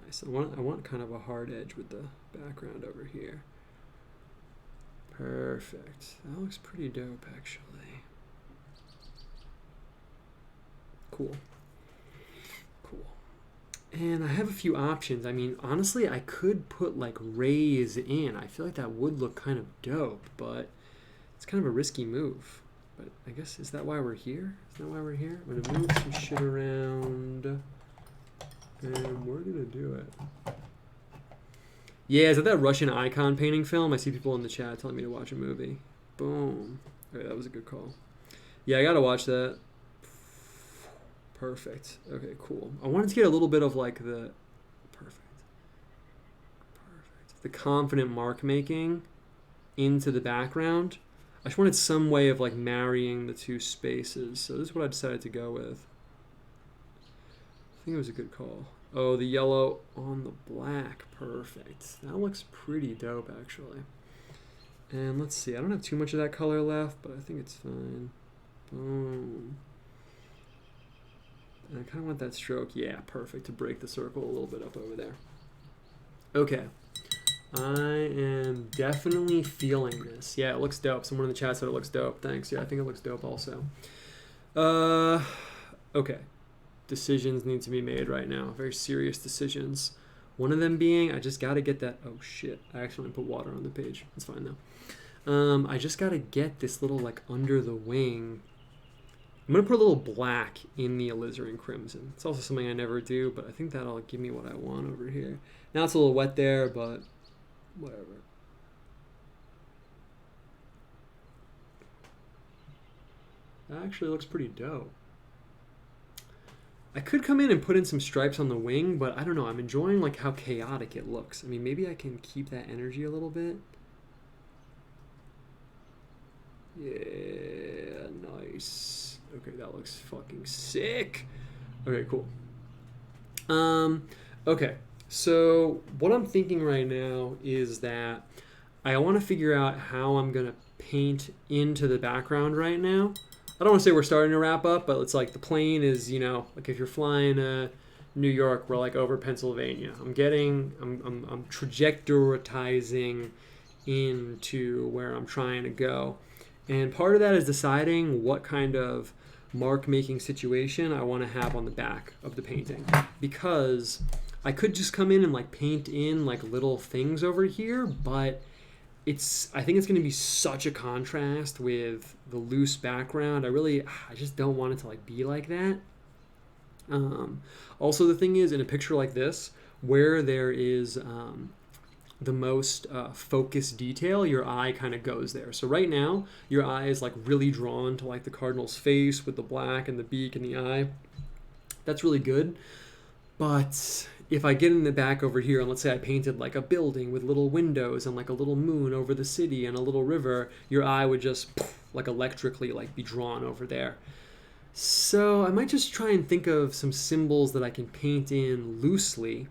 Nice. I want kind of a hard edge with the background over here. Perfect. That looks pretty dope, actually. Cool. Cool. And I have a few options. I mean, honestly, I could put like rays in. I feel like that would look kind of dope, but it's kind of a risky move. But I guess, is that why we're here? Is that why we're here? I'm gonna move some shit around. And we're gonna do it. Yeah, is that Russian icon painting film? I see people in the chat telling me to watch a movie. Boom. Okay, that was a good call. Yeah, I gotta watch that. Perfect. Okay, cool. I wanted to get a little bit of like the... Perfect. The confident mark making into the background. I just wanted some way of like marrying the two spaces. So this is what I decided to go with. I think it was a good call. Oh, the yellow on the black. Perfect. That looks pretty dope, actually. And let's see. I don't have too much of that color left, but I think it's fine. Boom. And I kind of want that stroke. Yeah, perfect. To break the circle a little bit up over there. Okay. I am definitely feeling this. Yeah, it looks dope. Someone in the chat said it looks dope. Thanks. Yeah, I think it looks dope also. Okay. Decisions need to be made right now. Very serious decisions. One of them being, I just got to get that... Oh, shit. I actually put water on the page. It's fine, though. I just got to get this little, like, under the wing. I'm going to put a little black in the alizarin crimson. It's also something I never do, but I think that'll give me what I want over here. Now it's a little wet there, but whatever. That actually looks pretty dope. I could come in and put in some stripes on the wing, but I don't know. I'm enjoying like how chaotic it looks. I mean, maybe I can keep that energy a little bit. Yeah, nice. Okay, that looks fucking sick. Okay, cool. Okay, so what I'm thinking right now is that I want to figure out how I'm gonna paint into the background right now. I don't want to say we're starting to wrap up, but it's like the plane is, like if you're flying New York, we're like over Pennsylvania. I'm trajectorizing into where I'm trying to go. And part of that is deciding what kind of mark making situation I want to have on the back of the painting. Because I could just come in and like paint in like little things over here, but I think it's going to be such a contrast with the loose background. I just don't want it to like be like that. Also, the thing is, in a picture like this, where there is the most focused detail, your eye kind of goes there. So right now, your eye is like really drawn to like the cardinal's face with the black and the beak and the eye. That's really good. But if I get in the back over here, and let's say I painted like a building with little windows and like a little moon over the city and a little river, your eye would just like electrically like be drawn over there. So I might just try and think of some symbols that I can paint in loosely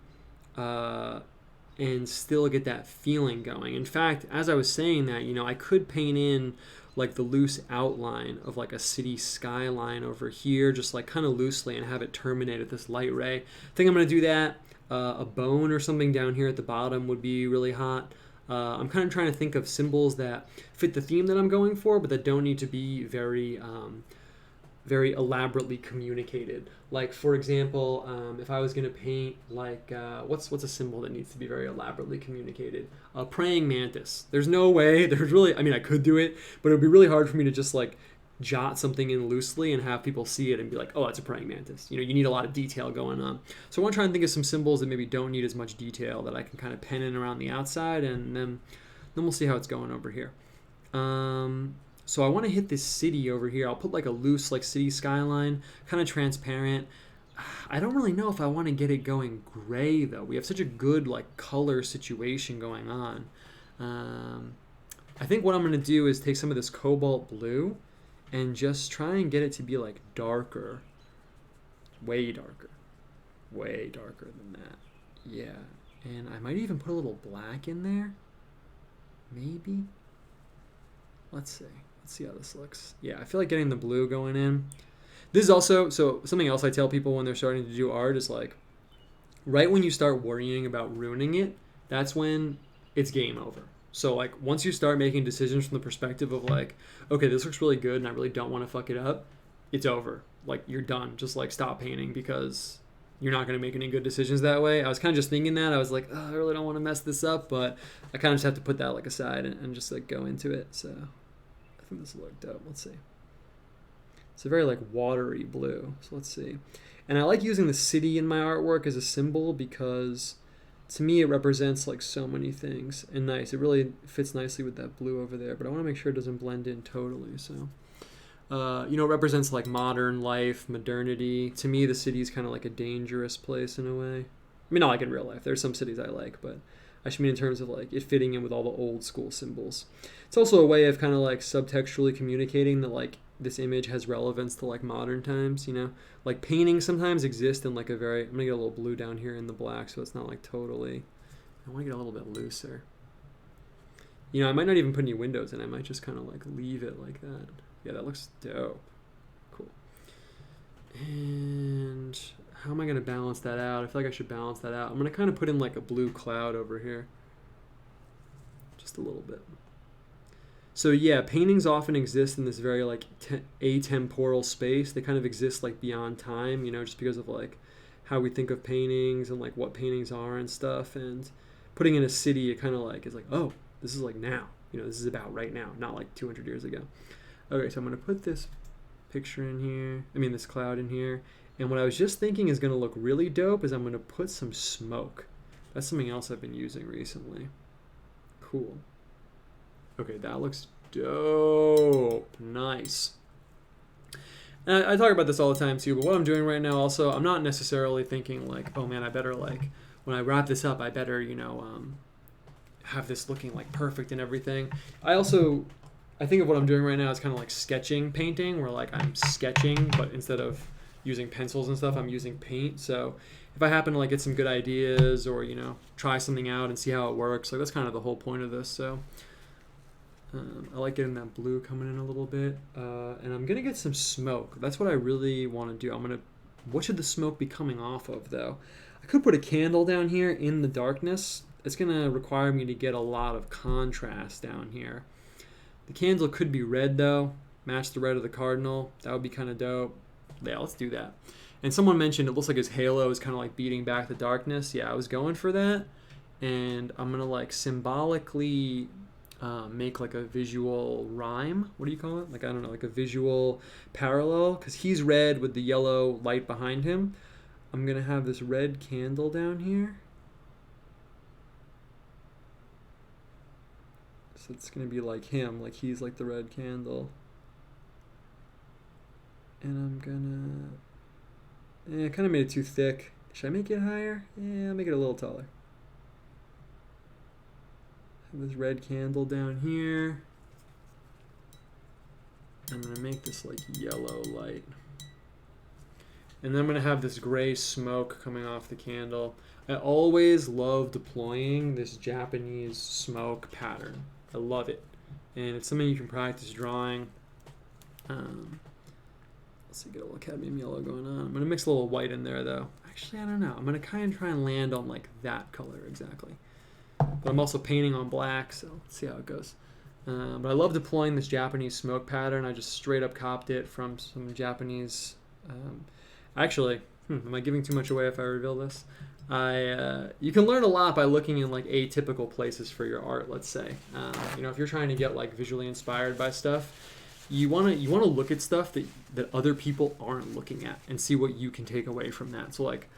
and still get that feeling going. In fact, as I was saying that, I could paint in like the loose outline of like a city skyline over here, just like kind of loosely, and have it terminate at this light ray. I think I'm going to do that. A bone or something down here at the bottom would be really hot. I'm kind of trying to think of symbols that fit the theme that I'm going for, but that don't need to be very elaborately communicated. Like, for example, if I was going to paint like what's a symbol that needs to be very elaborately communicated? A praying mantis. There's no way. I could do it, but it would be really hard for me to just like jot something in loosely and have people see it and be like, oh, that's a praying mantis. You need a lot of detail going on. So I want to try and think of some symbols that maybe don't need as much detail that I can kind of pen in around the outside, and then we'll see how it's going over here. So I want to hit this city over here. I'll put like a loose like city skyline, kind of transparent. I don't really know if I want to get it going gray though. We have such a good like color situation going on. I think what I'm going to do is take some of this cobalt blue and just try and get it to be like darker. Way darker than that. Yeah. And I might even put a little black in there. Maybe. Let's see how this looks. Yeah, I feel like getting the blue going in. This is also, so something else I tell people when they're starting to do art is like, right when you start worrying about ruining it, that's when it's game over. So like once you start making decisions from the perspective of like, okay, this looks really good and I really don't want to fuck it up, it's over. Like you're done. Just like stop painting because you're not going to make any good decisions that way. I was kind of just thinking that. I was like, oh, I really don't want to mess this up, but I kind of just have to put that like aside and just like go into it. So I think this will look dope. Let's see. It's a very like watery blue. So let's see. And I like using the city in my artwork as a symbol because to me it represents like so many things, and nice. It really fits nicely with that blue over there, but I want to make sure it doesn't blend in totally. So it represents like modern life, modernity. To me, the city is kind of like a dangerous place in a way. I mean, not like in real life. There's some cities I like, but I should mean in terms of like it fitting in with all the old school symbols. It's also a way of kind of like subtextually communicating that like this image has relevance to like modern times, like paintings sometimes exist in like a very, I'm gonna get a little blue down here in the black so it's not like totally, I want to get a little bit looser. I might not even put any windows in. I might just kind of like leave it like that. Yeah, that looks dope. Cool. And how am I going to balance that out? I feel like I should balance that out. I'm going to kind of put in like a blue cloud over here. Just a little bit. So yeah, paintings often exist in this very like atemporal space. They kind of exist like beyond time, just because of like how we think of paintings and like what paintings are and stuff. And putting in a city, it kind of like is like, oh, this is like now. This is about right now, not like 200 years ago. Okay, so I'm going to put this picture in here. This cloud in here. And what I was just thinking is going to look really dope is I'm going to put some smoke. That's something else I've been using recently. Cool. Okay, that looks dope. Nice. And I talk about this all the time too, but what I'm doing right now also, I'm not necessarily thinking like, oh man, I better like, when I wrap this up, I better, have this looking like perfect and everything. I think of what I'm doing right now as kind of like sketching painting, where like I'm sketching, but instead of using pencils and stuff, I'm using paint. So if I happen to like get some good ideas or, try something out and see how it works, like that's kind of the whole point of this. So I like getting that blue coming in a little bit. And I'm going to get some smoke. That's what I really want to do. What should the smoke be coming off of though? I could put a candle down here in the darkness. It's going to require me to get a lot of contrast down here. The candle could be red though, match the red of the cardinal. That would be kind of dope. Yeah, let's do that. And someone mentioned it looks like his halo is kind of like beating back the darkness. Yeah, I was going for that. And I'm going to like symbolically make like a visual rhyme. What do you call it? Like, I don't know, like a visual parallel. Because he's red with the yellow light behind him. I'm going to have this red candle down here. So it's going to be like him, like he's like the red candle. And I'm going to... I kind of made it too thick. Should I make it higher? Yeah, I'll make it a little taller. Have this red candle down here. I'm going to make this like yellow light. And then I'm going to have this gray smoke coming off the candle. I always love deploying this Japanese smoke pattern. I love it. And it's something you can practice drawing. Let's see, get a little cadmium yellow going on. I'm going to mix a little white in there, though. Actually, I don't know. I'm going to kind of try and land on, like, that color exactly. But I'm also painting on black, so let's see how it goes. But I love deploying this Japanese smoke pattern. I just straight up copied it from some Japanese... Actually, am I giving too much away if I reveal this? You can learn a lot by looking in like atypical places for your art. Let's say, if you're trying to get like visually inspired by stuff, you want to look at stuff that other people aren't looking at and see what you can take away from that. So like,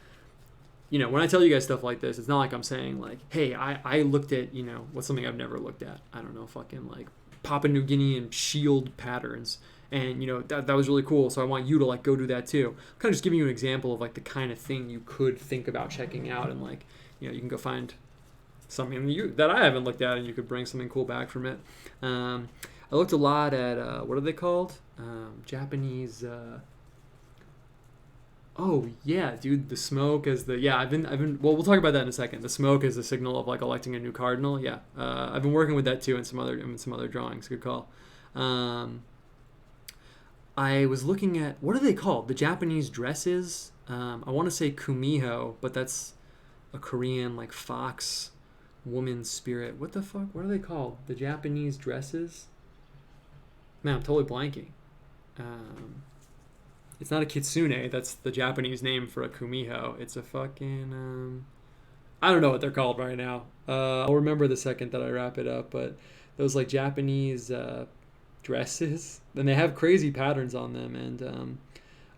when I tell you guys stuff like this, it's not like I'm saying like, hey, I looked at what's something I've never looked at. I don't know, fucking like Papua New Guinean shield patterns. And that was really cool, so I want you to like go do that too. I'm kind of just giving you an example of like the kind of thing you could think about checking out, and like you can go find something that I haven't looked at, and you could bring something cool back from it. I looked a lot at what are they called? Japanese. Oh yeah, dude, the smoke is the I've been well, we'll talk about that in a second. The smoke is the signal of like electing a new cardinal. Yeah, I've been working with that too in some other drawings. Good call. I was looking at, what are they called? The Japanese dresses. I want to say kumiho, but that's a Korean like fox woman spirit. What the fuck? What are they called? The Japanese dresses? Man, I'm totally blanking. It's not a kitsune. That's the Japanese name for a kumiho. It's a fucking... I don't know what they're called right now. I'll remember the second that I wrap it up, but those like Japanese... dresses, and they have crazy patterns on them, and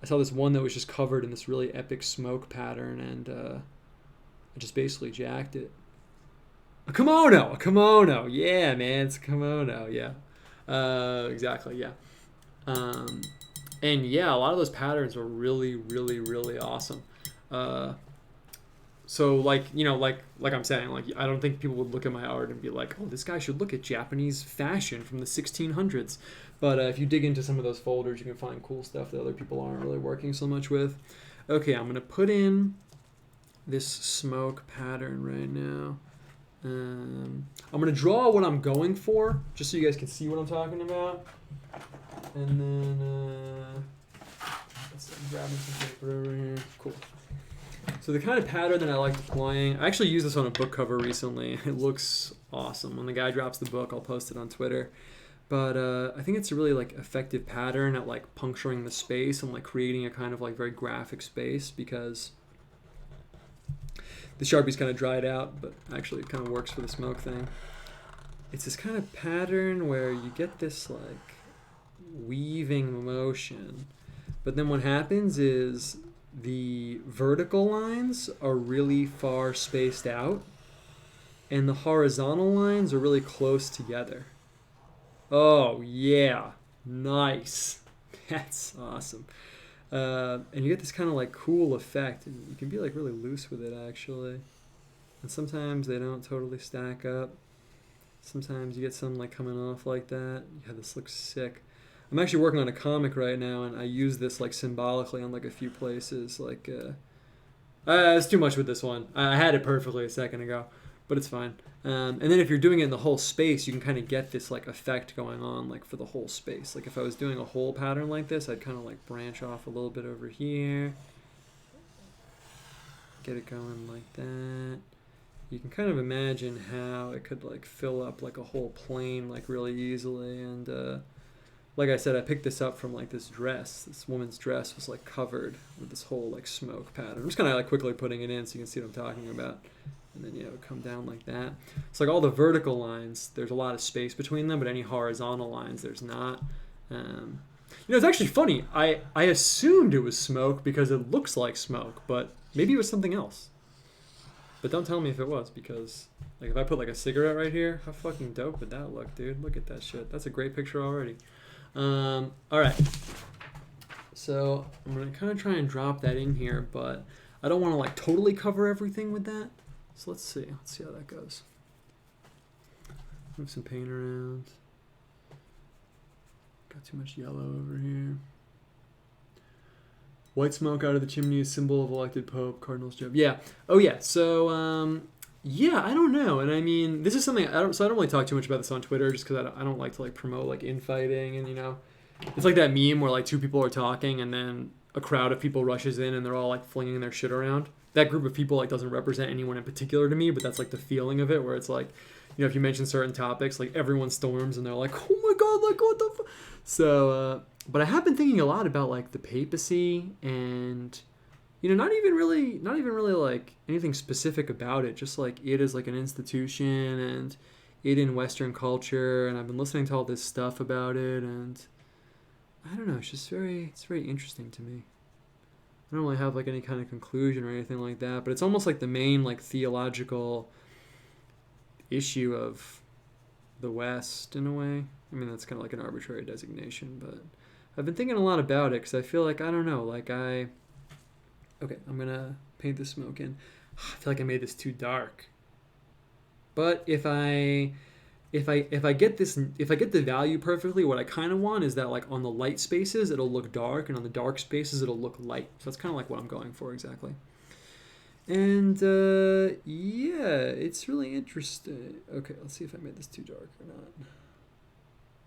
I saw this one that was just covered in this really epic smoke pattern, and I just basically jacked it. A kimono, yeah, man, it's a kimono, yeah, exactly, yeah, and yeah, a lot of those patterns are really, really, really awesome. So like I'm saying, like I don't think people would look at my art and be like, oh, this guy should look at Japanese fashion from the 1600s. But if you dig into some of those folders, you can find cool stuff that other people aren't really working so much with. Okay, I'm gonna put in this smoke pattern right now. I'm gonna draw what I'm going for, just so you guys can see what I'm talking about. And then I'm grabbing some paper over here. Cool. So the kind of pattern that I like deploying, I actually used this on a book cover recently. It looks awesome. When the guy drops the book, I'll post it on Twitter. But I think it's a really like effective pattern at like puncturing the space and like creating a kind of like very graphic space, because the Sharpie's kind of dried out, but actually it kind of works for the smoke thing. It's this kind of pattern where you get this like weaving motion, but then what happens is the vertical lines are really far spaced out and the horizontal lines are really close together. Oh yeah, nice. That's awesome. And you get this kind of like cool effect, and you can be like really loose with it actually. And sometimes they don't totally stack up. Sometimes you get some like coming off like that. Yeah, this looks sick. I'm actually working on a comic right now, and I use this like symbolically on like a few places. Like, it's too much with this one. I had it perfectly a second ago, but it's fine. And then if you're doing it in the whole space, you can kind of get this like effect going on like for the whole space. Like if I was doing a whole pattern like this, I'd kind of like branch off a little bit over here. Get it going like that. You can kind of imagine how it could like fill up like a whole plane like really easily. And like I said, I picked this up from like this dress. This woman's dress was like covered with this whole like smoke pattern. I'm just kind of like quickly putting it in so you can see what I'm talking about. And then, yeah, it would come down like that. It's like all the vertical lines, there's a lot of space between them, but any horizontal lines, there's not. It's actually funny. I assumed it was smoke because it looks like smoke, but maybe it was something else. But don't tell me if it was, because like if I put like a cigarette right here, how fucking dope would that look, dude? Look at that shit. That's a great picture already. All right. So I'm going to kind of try and drop that in here, but I don't want to like totally cover everything with that. So let's see. Let's see how that goes. Move some paint around. Got too much yellow over here. White smoke out of the chimney is symbol of elected Pope, Cardinal's job. Yeah. Oh, yeah. So, yeah, I don't know. And I mean, this is something, I don't really talk too much about this on Twitter just because I don't like to like promote like infighting. And, it's like that meme where like two people are talking and then a crowd of people rushes in and they're all like flinging their shit around. That group of people like doesn't represent anyone in particular to me, but that's like the feeling of it where it's like, if you mention certain topics, like everyone storms and they're like, oh my God, like what the fuck? So, but I have been thinking a lot about like the papacy and, not even really like anything specific about it, just like it as like an institution and it in Western culture. And I've been listening to all this stuff about it, and I don't know, it's very interesting to me. I don't really have like any kind of conclusion or anything like that, but it's almost like the main like theological issue of the West in a way. I mean, that's kind of like an arbitrary designation, but I've been thinking a lot about it because I feel like, I don't know, like okay, I'm going to paint the smoke in. I feel like I made this too dark. But if I get the value perfectly, what I kind of want is that like on the light spaces, it'll look dark, and on the dark spaces, it'll look light. So that's kind of like what I'm going for exactly. And yeah, it's really interesting. Okay, let's see if I made this too dark or not.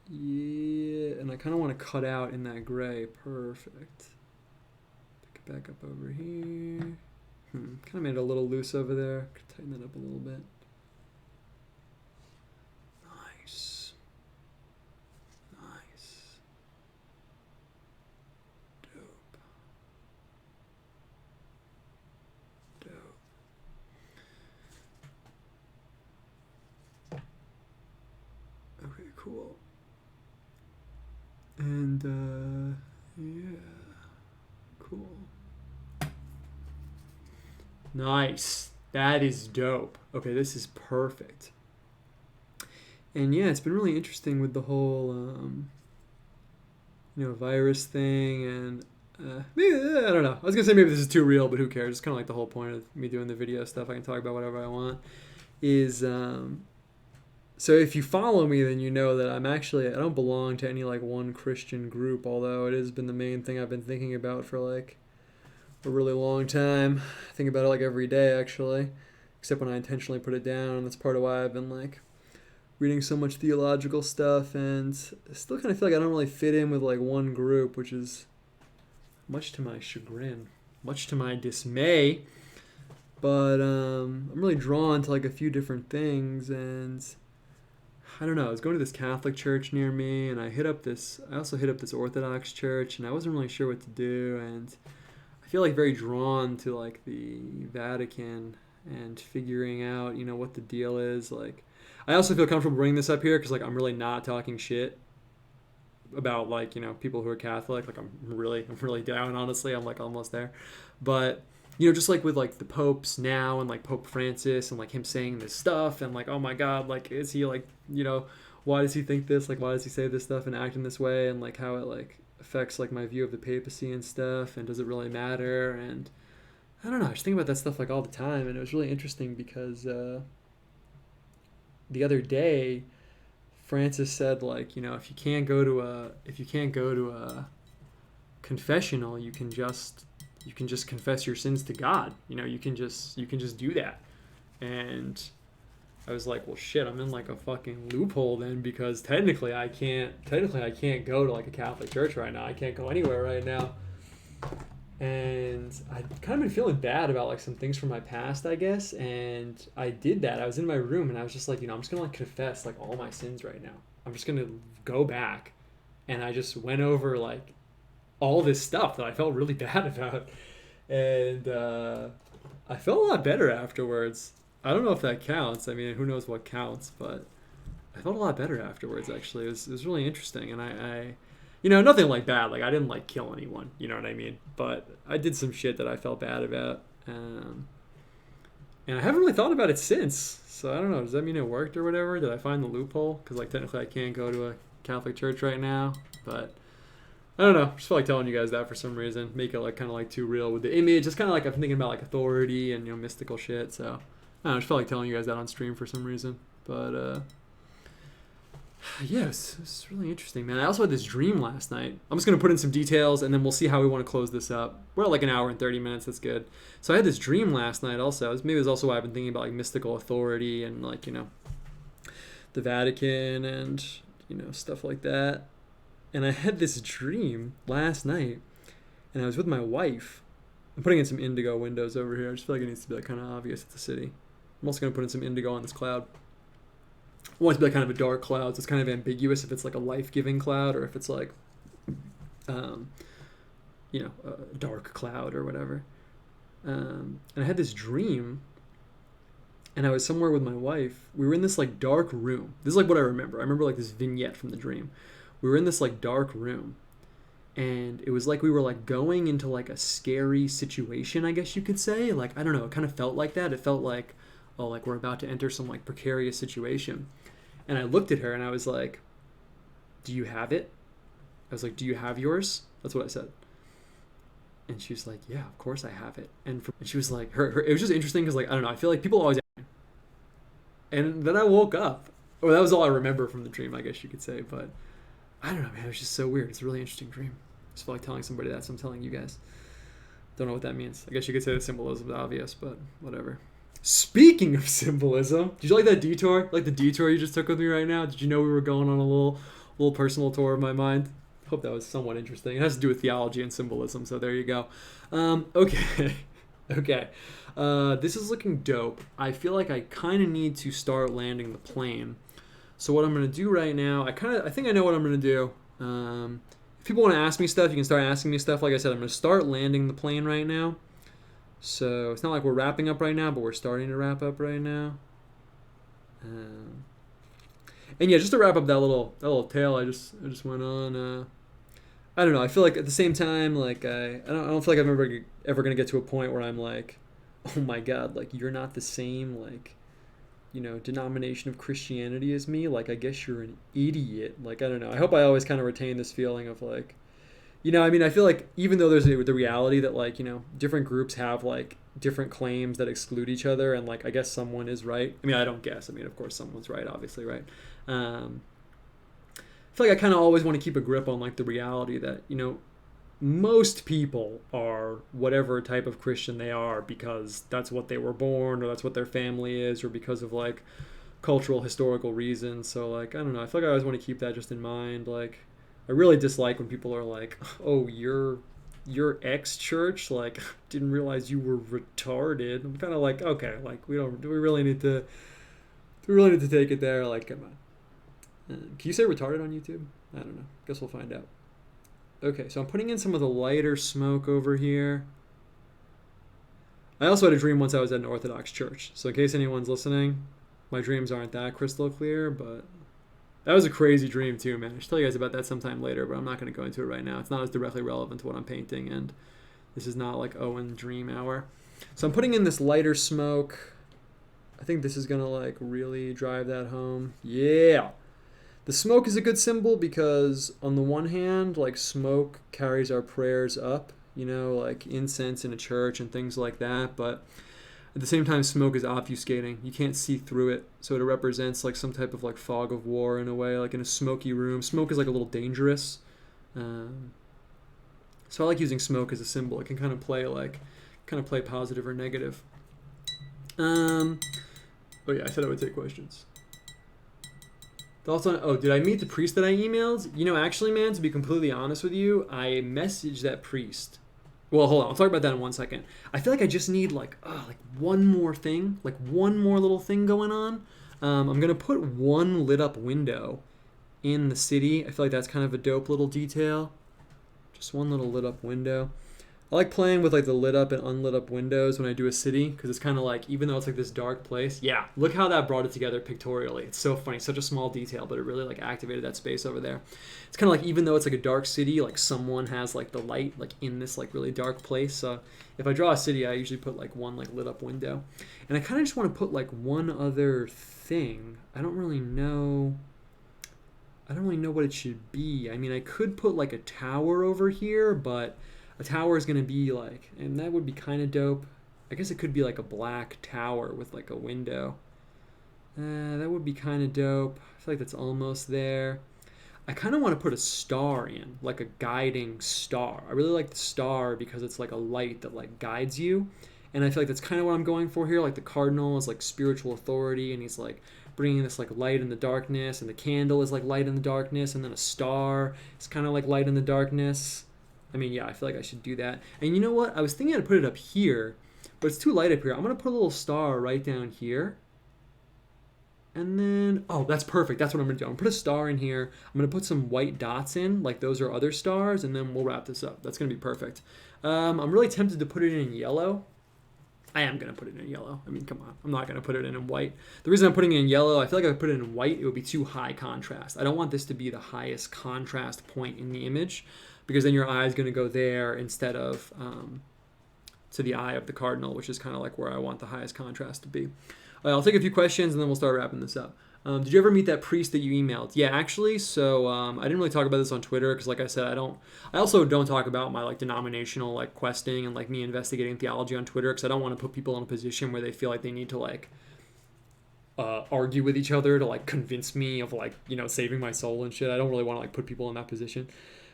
Yeah, and I kind of want to cut out in that gray. Perfect. Pick it back up over here. Kind of made it a little loose over there. Could tighten that up a little bit. Nice. Dope. Okay, cool. And yeah, cool. Nice. That is dope. Okay, this is perfect. And yeah, it's been really interesting with the whole, virus thing, and maybe, I don't know. I was gonna say maybe this is too real, but who cares? It's kind of like the whole point of me doing the video stuff. I can talk about whatever I want. So if you follow me, then you know that I don't belong to any like one Christian group, although it has been the main thing I've been thinking about for like a really long time. I think about it like every day actually, except when I intentionally put it down. That's part of why I've been like reading so much theological stuff, and I still kind of feel like I don't really fit in with like one group, which is much to my chagrin, much to my dismay. But I'm really drawn to like a few different things, and I don't know. I was going to this Catholic church near me, and I also hit up this Orthodox church, and I wasn't really sure what to do, and I feel like very drawn to like the Vatican and figuring out, what the deal is. Like, I also feel comfortable bringing this up here because like I'm really not talking shit about like, people who are Catholic. Like I'm really down, honestly. I'm like almost there. But just like with like the popes now and like Pope Francis and like him saying this stuff and like, oh my God, like is he like, why does he think this? Like why does he say this stuff and act in this way? And like how it like affects like my view of the papacy and stuff, and does it really matter? And I don't know, I just think about that stuff like all the time, and it was really interesting because the other day Francis said, like, if you can't go to a confessional, you can just confess your sins to God. You can just do that. And I was like, well, shit, I'm in like a fucking loophole then, because technically I can't go to like a Catholic church right now. I can't go anywhere right now. And I'd kind of been feeling bad about like some things from my past, I guess. And I did that. I was in my room and I was just like, I'm just gonna like confess like all my sins right now. I'm just gonna go back, and I just went over like all this stuff that I felt really bad about, and I felt a lot better afterwards. I don't know if that counts. I mean, who knows what counts, but I felt a lot better afterwards. Actually, it was really interesting, and I nothing like bad. Like I didn't like kill anyone. You know what I mean? But I did some shit that I felt bad about, and I haven't really thought about it since. So I don't know. Does that mean it worked or whatever? Did I find the loophole? Because like technically I can't go to a Catholic church right now, but I don't know. Just feel like telling you guys that for some reason. Make it like kind of like too real with the image. Just kind of like I'm thinking about like authority and mystical shit. So I don't know. I just felt like telling you guys that on stream for some reason. But yeah, it's really interesting, man. I also had this dream last night. I'm just going to put in some details, and then we'll see how we want to close this up. We're at like an hour and 30 minutes. That's good. So I had this dream last night also. Maybe it's also why I've been thinking about like mystical authority and like, the Vatican and, stuff like that. And I had this dream last night, and I was with my wife. I'm putting in some indigo windows over here. I just feel like it needs to be like kind of obvious at the city. I'm also going to put in some indigo on this cloud. I want it to be like kind of a dark cloud, so it's kind of ambiguous if it's like a life-giving cloud or if it's like, a dark cloud or whatever. And I had this dream, and I was somewhere with my wife. We were in this like dark room. This is like what I remember. I remember like this vignette from the dream. We were in this like dark room, and it was like we were like going into like a scary situation, I guess you could say. Like, I don't know, it kind of felt like that. It felt like, oh, like we're about to enter some like precarious situation. And I looked at her and I was like, do you have it? I was like, do you have yours? That's what I said. And she was like, yeah, of course I have it. And she was like, it was just interesting because like, I don't know, I feel like people always ask me. And then I woke up. Or that was all I remember from the dream, I guess you could say. But I don't know, man, it was just so weird. It's a really interesting dream. I just feel like telling somebody that, so I'm telling you guys. Don't know what that means. I guess you could say the symbolism is obvious, but whatever. Speaking of symbolism, did you like that detour? Like the detour you just took with me right now? Did you know we were going on a little personal tour of my mind? Hope that was somewhat interesting. It has to do with theology and symbolism, so there you go. Okay. Okay. This is looking dope. I feel like I kind of need to start landing the plane. So what I'm going to do right now, I think I know what I'm going to do. If people want to ask me stuff, you can start asking me stuff. Like I said, I'm going to start landing the plane right now. So it's not like we're wrapping up right now, but we're starting to wrap up right now. And yeah, just to wrap up that little tale I just went on. I don't know. I feel like at the same time, like I don't feel like I'm ever gonna get to a point where I'm like, oh my God, like you're not the same like, denomination of Christianity as me. Like I guess you're an idiot. Like I don't know. I hope I always kind of retain this feeling of like. I mean, I feel like even though there's the reality that like, different groups have like different claims that exclude each other, and like I guess someone is right. I mean, I don't guess. I mean, of course someone's right, obviously, right? I feel like I kind of always want to keep a grip on like the reality that, most people are whatever type of Christian they are because that's what they were born, or that's what their family is, or because of like cultural, historical reasons. So like, I don't know. I feel like I always want to keep that just in mind. Like, I really dislike when people are like, "Oh, your ex-church, like, didn't realize you were retarded." I'm kind of like, okay, like, do we really need to take it there? Like, come on. Can you say retarded on YouTube? I don't know. Guess we'll find out. Okay, so I'm putting in some of the lighter smoke over here. I also had a dream once I was at an Orthodox church. So in case anyone's listening, my dreams aren't that crystal clear, but that was a crazy dream too, man. I should tell you guys about that sometime later, but I'm not going to go into it right now. It's not as directly relevant to what I'm painting, and this is not like Owen Dream Hour. So I'm putting in this lighter smoke. I think this is going to like really drive that home. Yeah. The smoke is a good symbol because on the one hand, like smoke carries our prayers up, like incense in a church and things like that, but at the same time, smoke is obfuscating. You can't see through it, so it represents like some type of like fog of war in a way, like in a smoky room. Smoke is like a little dangerous, um, so I like using smoke as a symbol. It can kind of play positive or negative. Um, oh yeah, I said I would take questions. Thoughts on? Oh, did I meet the priest that I emailed? Actually, man, to be completely honest with you, I messaged that priest. Well, hold on. I'll talk about that in 1 second. I feel like I just need like one more thing, like one more little thing going on. I'm gonna put one lit up window in the city. I feel like that's kind of a dope little detail. Just one little lit up window. I like playing with like the lit up and unlit up windows when I do a city because it's kind of like, even though it's like this dark place, yeah, look how that brought it together pictorially. It's so funny, such a small detail, but it really like activated that space over there. It's kind of like, even though it's like a dark city, like someone has like the light like in this like really dark place. So if I draw a city, I usually put like one like lit up window, and I kind of just want to put like one other thing. I don't really know what it should be. I mean, I could put like a tower over here, but a tower is going to be like, and that would be kind of dope. I guess it could be like a black tower with like a window. That would be kind of dope. I feel like that's almost there. I kind of want to put a star in, like a guiding star. I really like the star because it's like a light that like guides you. And I feel like that's kind of what I'm going for here. Like the cardinal is like spiritual authority, and he's like bringing this like light in the darkness, and the candle is like light in the darkness, and then a star is kind of like light in the darkness. I mean, yeah, I feel like I should do that. And you know what? I was thinking I'd put it up here, but it's too light up here. I'm going to put a little star right down here. And then, oh, that's perfect. That's what I'm going to do. I'm going to put a star in here. I'm going to put some white dots in, like those are other stars, and then we'll wrap this up. That's going to be perfect. I'm really tempted to put it in yellow. I am going to put it in yellow. I mean, come on. I'm not going to put it in white. The reason I'm putting it in yellow, I feel like if I put it in white, it would be too high contrast. I don't want this to be the highest contrast point in the image, because then your eye is going to go there instead of to the eye of the cardinal, which is kind of like where I want the highest contrast to be. I'll take a few questions and then we'll start wrapping this up. Did you ever meet that priest that you emailed? Yeah, actually. So I didn't really talk about this on Twitter because, like I said, I also don't talk about my like denominational like questing and like me investigating theology on Twitter because I don't want to put people in a position where they feel like they need to like argue with each other to like convince me of like saving my soul and shit. I don't really want to like put people in that position,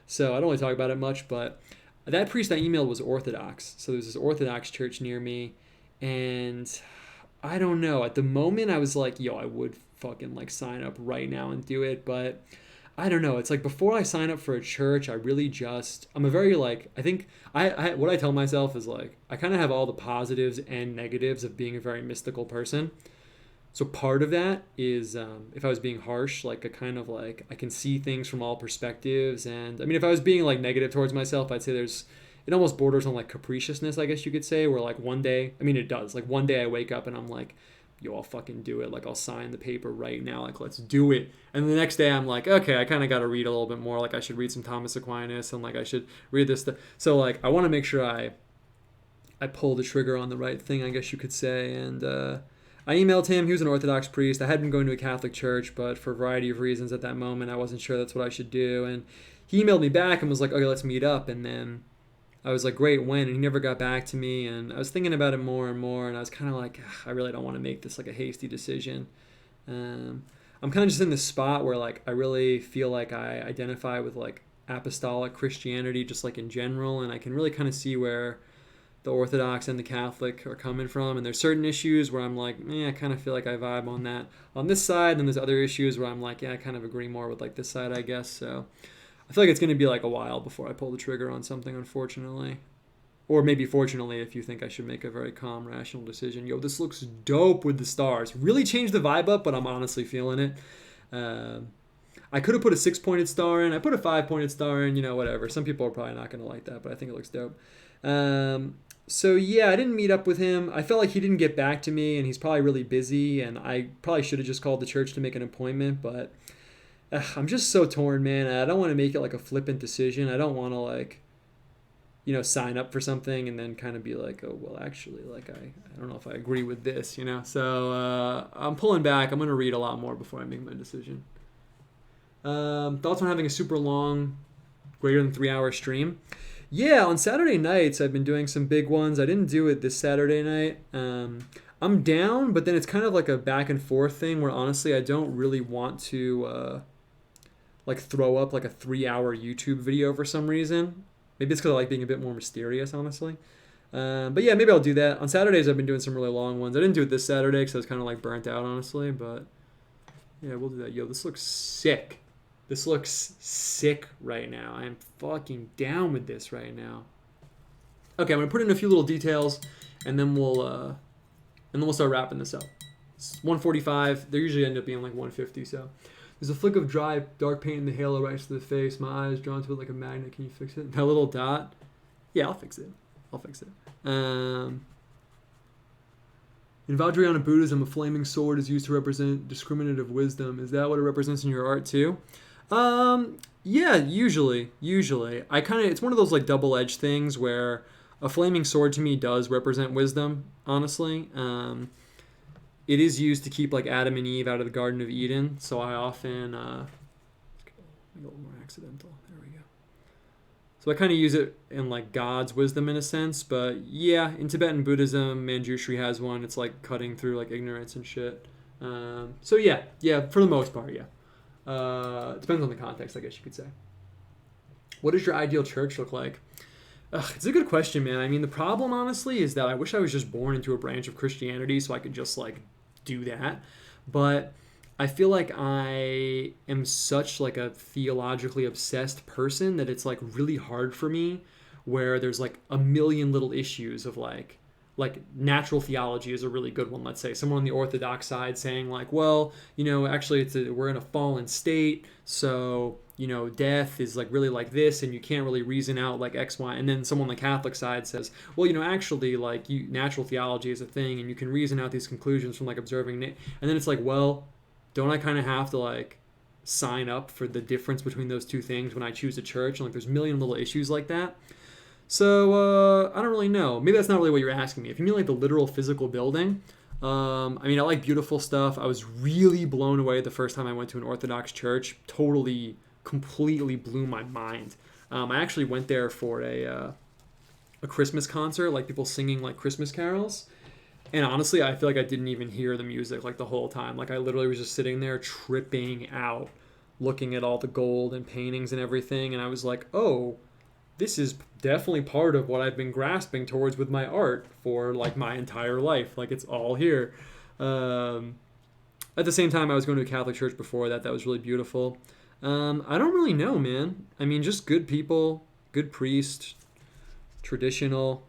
so I don't really talk about it much. But that priest I emailed was Orthodox, so there's this Orthodox church near me, and I don't know. At the moment, I was like, yo, I would fucking like sign up right now and do it, but I don't know. It's like before I sign up for a church, I really just I'm a very like I think I what I tell myself is like I kind of have all the positives and negatives of being a very mystical person. So part of that is if I was being harsh, like a kind of like I can see things from all perspectives, and I mean if I was being like negative towards myself, I'd say it almost borders on like capriciousness, I guess you could say, where like one day, I mean it does, like one day I wake up and I'm like, yo, I'll fucking do it, like I'll sign the paper right now, like let's do it. And the next day I'm like, okay, I kind of got to read a little bit more, like I should read some Thomas Aquinas and like I should read this stuff. So like I want to make sure I pull the trigger on the right thing, I guess you could say. And I emailed him. He was an Orthodox priest. I had been going to a Catholic church, but for a variety of reasons at that moment I wasn't sure that's what I should do. And he emailed me back and was like, okay, let's meet up. And then I was like, great, when? And he never got back to me. And I was thinking about it more and more. And I was kind of like, I really don't want to make this like a hasty decision. I'm kind of just in this spot where like I really feel like I identify with like apostolic Christianity just like in general. And I can really kind of see where the Orthodox and the Catholic are coming from. And there's certain issues where I'm like, I kind of feel like I vibe on that on this side. And there's other issues where I'm like, I kind of agree more with like this side, I guess. So I feel like it's going to be like a while before I pull the trigger on something, unfortunately. Or maybe fortunately, if you think I should make a very calm, rational decision. Yo, this looks dope with the stars. Really changed the vibe up, but I'm honestly feeling it. I could have put a 6-pointed star in. I put a 5-pointed star in, whatever. Some people are probably not going to like that, but I think it looks dope. So yeah, I didn't meet up with him. I felt like he didn't get back to me, and he's probably really busy, and I probably should have just called the church to make an appointment, but I'm just so torn, man. I don't want to make it like a flippant decision. I don't want to like, sign up for something and then kind of be like, oh, well, actually, like I don't know if I agree with this, So I'm pulling back. I'm going to read a lot more before I make my decision. Thoughts on having a super long, greater than 3 hour stream? Yeah, on Saturday nights I've been doing some big ones. I didn't do it this Saturday night. I'm down, but then it's kind of like a back and forth thing where honestly I don't really want to like throw up like a 3 hour YouTube video for some reason. Maybe it's because I like being a bit more mysterious, honestly. But yeah, maybe I'll do that. On Saturdays I've been doing some really long ones. I didn't do it this Saturday because I was kind of like burnt out, honestly. But yeah, we'll do that. Yo, this looks sick. This looks sick right now. I'm fucking down with this right now. Okay, I'm gonna put in a few little details, and then we'll start wrapping this up. It's 145. They usually end up being like 150. So there's a flick of dry, dark paint in the halo right to the face. My eyes drawn to it like a magnet. Can you fix it? That little dot. Yeah, I'll fix it. In Vajrayana Buddhism, a flaming sword is used to represent discriminative wisdom. Is that what it represents in your art too? Yeah, usually. It's one of those like double-edged things where a flaming sword to me does represent wisdom, honestly. It is used to keep like Adam and Eve out of the Garden of Eden, so I often a little more accidental. There we go. So I kind of use it in like God's wisdom in a sense, but yeah, in Tibetan Buddhism, Manjushri has one. It's like cutting through like ignorance and shit. So yeah, for the most part, yeah. Depends on the context, I guess you could say. What does your ideal church look like? It's a good question, man. I mean, the problem, honestly, is that I wish I was just born into a branch of Christianity so I could just, like, do that. But I feel like I am such, like, a theologically obsessed person that it's, like, really hard for me where there's, like, a million little issues of, like natural theology is a really good one. Let's say someone on the orthodox side saying like, well, actually we're in a fallen state, so death is like really like this, and you can't really reason out like X, Y. And then someone on the Catholic side says, well, actually like natural theology is a thing, and you can reason out these conclusions from like observing. And then it's like, well, don't I kind of have to like sign up for the difference between those two things when I choose a church? And like there's a million little issues like that. So, I don't really know. Maybe that's not really what you're asking me. If you mean like the literal physical building, I mean, I like beautiful stuff. I was really blown away the first time I went to an Orthodox church. Totally, completely blew my mind. I actually went there for a Christmas concert, like people singing like Christmas carols. And honestly, I feel like I didn't even hear the music like the whole time. Like I literally was just sitting there tripping out, looking at all the gold and paintings and everything. And I was like, oh, this is definitely part of what I've been grasping towards with my art for like my entire life. Like it's all here. At the same time, I was going to a Catholic church before that. That was really beautiful. I don't really know, man. I mean, just good people, good priest, traditional.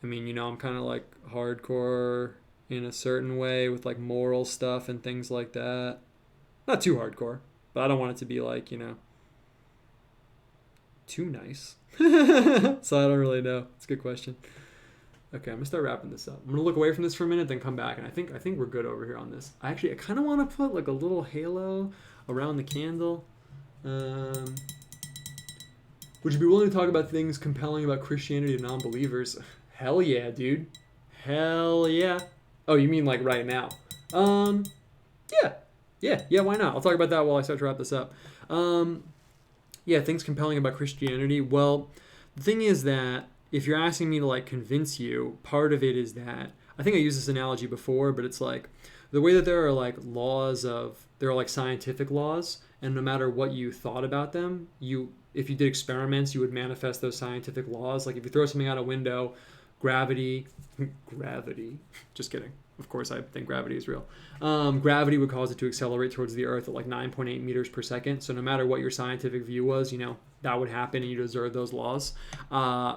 I mean, I'm kind of like hardcore in a certain way with like moral stuff and things like that. Not too hardcore, but I don't want it to be like, too nice. So I don't really know. It's a good question. Okay, I'm gonna start wrapping this up. I'm gonna look away from this for a minute, then come back, and I think we're good over here on this. I kind of want to put like a little halo around the candle. Would you be willing to talk about things compelling about Christianity to non-believers? Hell yeah, dude. Hell yeah. Oh, you mean like right now? Yeah. Why not? I'll talk about that while I start to wrap this up. Yeah, things compelling about Christianity. Well, the thing is that if you're asking me to like convince you, part of it is that I think I used this analogy before, but it's like the way that there are like there are like scientific laws, and no matter what you thought about them, if you did experiments, you would manifest those scientific laws. Like if you throw something out a window, gravity, just kidding. Of course, I think gravity is real. Gravity would cause it to accelerate towards the Earth at like 9.8 meters per second. So no matter what your scientific view was, that would happen and you'd observe those laws.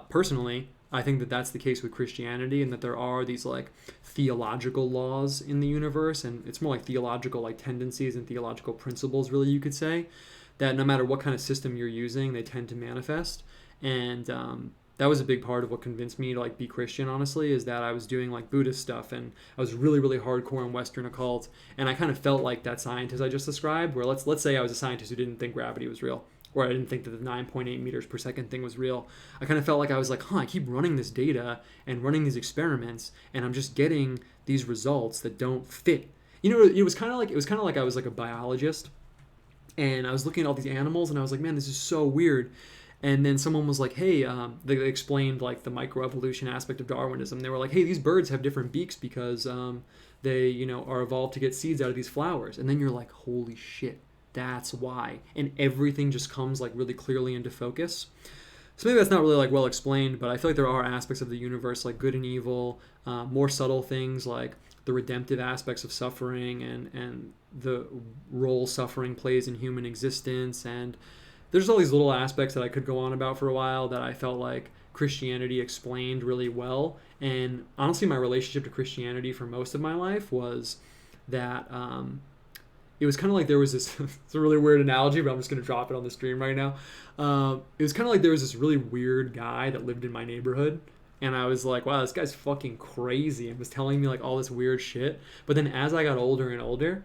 Personally, I think that that's the case with Christianity, and that there are these like theological laws in the universe, and it's more like theological like tendencies and theological principles, really, you could say, that no matter what kind of system you're using, they tend to manifest. And that was a big part of what convinced me to like be Christian, honestly, is that I was doing like Buddhist stuff, and I was really, really hardcore in Western occult, and I kind of felt like that scientist I just described, where let's say I was a scientist who didn't think gravity was real, or I didn't think that the 9.8 meters per second thing was real. I kind of felt like I was like, I keep running this data and running these experiments, and I'm just getting these results that don't fit. It was kind of like I was like a biologist, And I was looking at all these animals, and I was like, man, this is so weird. And then someone was like, hey, they explained like the microevolution aspect of Darwinism. They were like, hey, these birds have different beaks because they, are evolved to get seeds out of these flowers. And then you're like, holy shit, that's why. And everything just comes like really clearly into focus. So maybe that's not really like well explained, but I feel like there are aspects of the universe like good and evil, more subtle things like the redemptive aspects of suffering and the role suffering plays in human existence. And there's all these little aspects that I could go on about for a while that I felt like Christianity explained really well. And honestly, my relationship to Christianity for most of my life was that it was kind of like there was this, it's a really weird analogy, but I'm just going to drop it on the stream right now. It was kind of like there was this really weird guy that lived in my neighborhood. And I was like, wow, this guy's fucking crazy, and was telling me like all this weird shit. But then as I got older and older,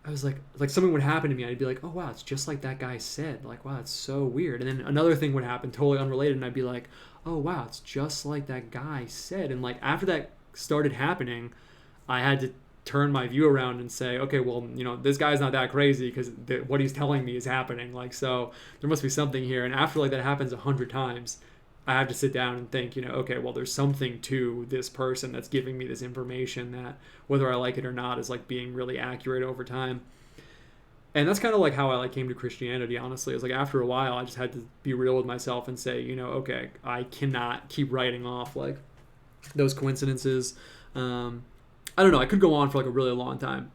I was like something would happen to me. I'd be like, oh wow, it's just like that guy said. Like, wow, it's so weird. And then another thing would happen, totally unrelated, and I'd be like, oh wow, it's just like that guy said. And like after that started happening, I had to turn my view around and say, okay, well, this guy's not that crazy because what he's telling me is happening. Like, so there must be something here. And after like that happens 100 times, I have to sit down and think, okay, well, there's something to this person that's giving me this information that, whether I like it or not, is like being really accurate over time. And that's kind of like how I like came to Christianity, honestly. It's like after a while, I just had to be real with myself and say, okay, I cannot keep writing off like those coincidences. I don't know. I could go on for like a really long time.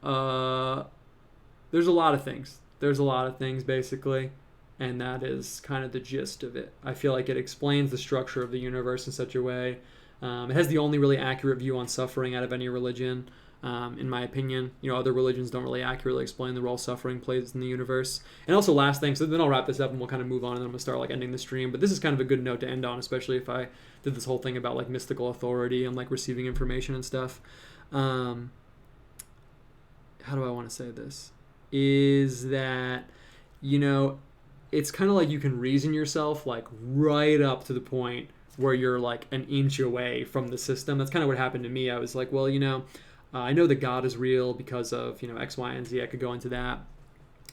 There's a lot of things. There's a lot of things, basically. And that is kind of the gist of it. I feel like it explains the structure of the universe in such a way. It has the only really accurate view on suffering out of any religion, in my opinion. Other religions don't really accurately explain the role suffering plays in the universe. And also, last thing, so then I'll wrap this up and we'll kind of move on, and then I'm going to start like ending the stream. But this is kind of a good note to end on, especially if I did this whole thing about like mystical authority and like receiving information and stuff. How do I want to say this? Is that, it's kind of like you can reason yourself like right up to the point where you're like an inch away from the system. That's kind of what happened to me. I was like, well, I know that God is real because of, X, Y, and Z. I could go into that.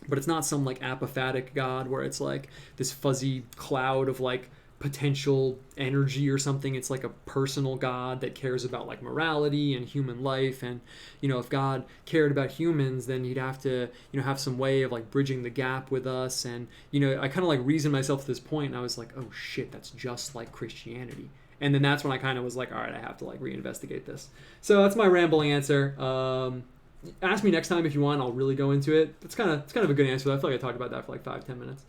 But it's not some like apophatic God where it's like this fuzzy cloud of like potential energy or something. It's like a personal God that cares about like morality and human life. And if God cared about humans, then he'd have to have some way of like bridging the gap with us. And I kind of like reasoned myself to this point, and I was like, oh shit, that's just like Christianity. And then that's when I kind of was like, all right, I have to like reinvestigate this. So that's my rambling answer. Ask me next time if you want. I'll really go into it. It's kind of a good answer. I feel like I talked about that for like 5-10 minutes.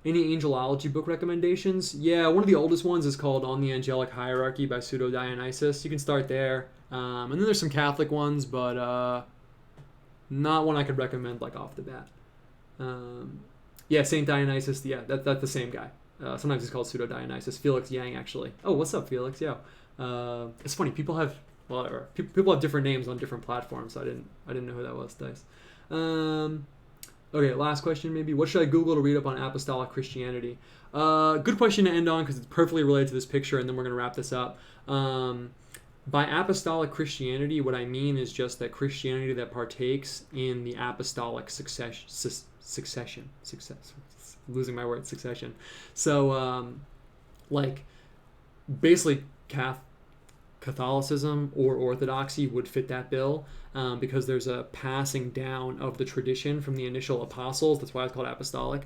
Any angelology book recommendations? Yeah, one of the oldest ones is called On the Angelic Hierarchy by Pseudo-Dionysus. You can start there. And then there's some Catholic ones, but not one I could recommend like off the bat. Yeah, Saint Dionysus. Yeah, that's the same guy. Sometimes he's called Pseudo-Dionysus. Felix Yang, actually. Oh, what's up, Felix? Yeah. It's funny. People have different names on different platforms. So I didn't know who that was. Dice. Okay, last question maybe. What should I Google to read up on apostolic Christianity? Good question to end on because it's perfectly related to this picture, and then we're going to wrap this up. By apostolic Christianity, what I mean is just that Christianity that partakes in the apostolic succession. Losing my word, succession. So, like, basically Catholicism or Orthodoxy would fit that bill. Because there's a passing down of the tradition from the initial apostles. That's why it's called apostolic.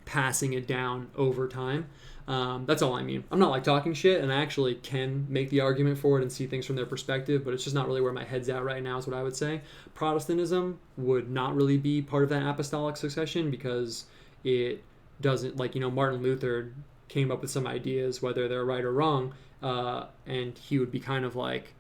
Passing it down over time. That's all I mean. I'm not like talking shit, and I actually can make the argument for it and see things from their perspective, but it's just not really where my head's at right now is what I would say. Protestantism would not really be part of that apostolic succession because it doesn't, like, Martin Luther came up with some ideas, whether they're right or wrong, and he would be kind of like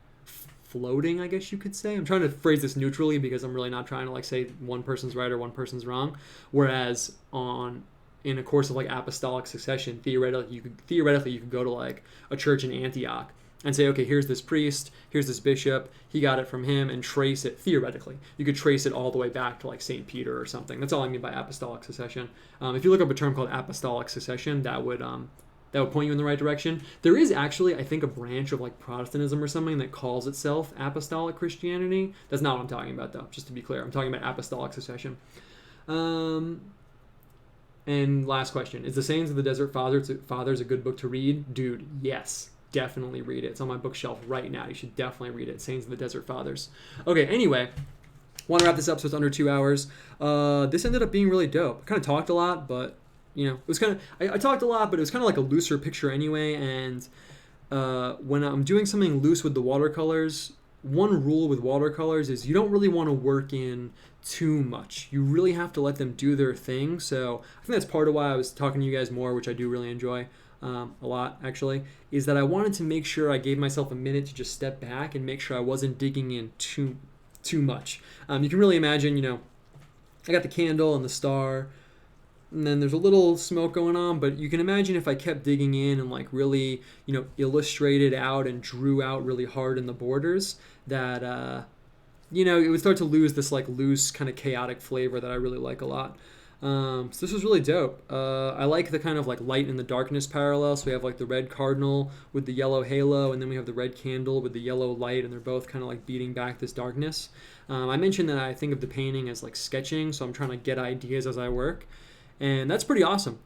floating, I guess you could say. I'm trying to phrase this neutrally because I'm really not trying to like say one person's right or one person's wrong. Whereas in a course of like apostolic succession, theoretically you could go to like a church in Antioch and say, okay, here's this priest, here's this bishop, he got it from him, and trace it theoretically. You could trace it all the way back to like St. Peter or something. That's all I mean by apostolic succession. If you look up a term called apostolic succession, that would that would point you in the right direction. There is actually, I think, a branch of like Protestantism or something that calls itself apostolic Christianity. That's not what I'm talking about, though, just to be clear. I'm talking about apostolic succession. And last question, is The Sayings of the Desert Fathers a good book to read? Dude, yes. Definitely read it. It's on my bookshelf right now. You should definitely read it. Sayings of the Desert Fathers. Okay, anyway, want to wrap this up so it's under 2 hours. This ended up being really dope. I kind of talked a lot, but, you know, it was kind of... I talked a lot, but it was kind of like a looser picture anyway, and when I'm doing something loose with the watercolors, one rule with watercolors is you don't really want to work in too much. You really have to let them do their thing. So I think that's part of why I was talking to you guys more, which I do really enjoy a lot, actually, is that I wanted to make sure I gave myself a minute to just step back and make sure I wasn't digging in too much. You can really imagine, you know, I got the candle and the star, and then there's a little smoke going on, but you can imagine if I kept digging in and like really, you know, illustrated out and drew out really hard in the borders, that you know, it would start to lose this like loose kind of chaotic flavor that I really like a lot. So this was really dope. I like the kind of like light and the darkness parallel. So we have like the red cardinal with the yellow halo, and then we have the red candle with the yellow light, and they're both kind of like beating back this darkness. I mentioned that I think of the painting as like sketching, so I'm trying to get ideas as I work, and that's pretty awesome.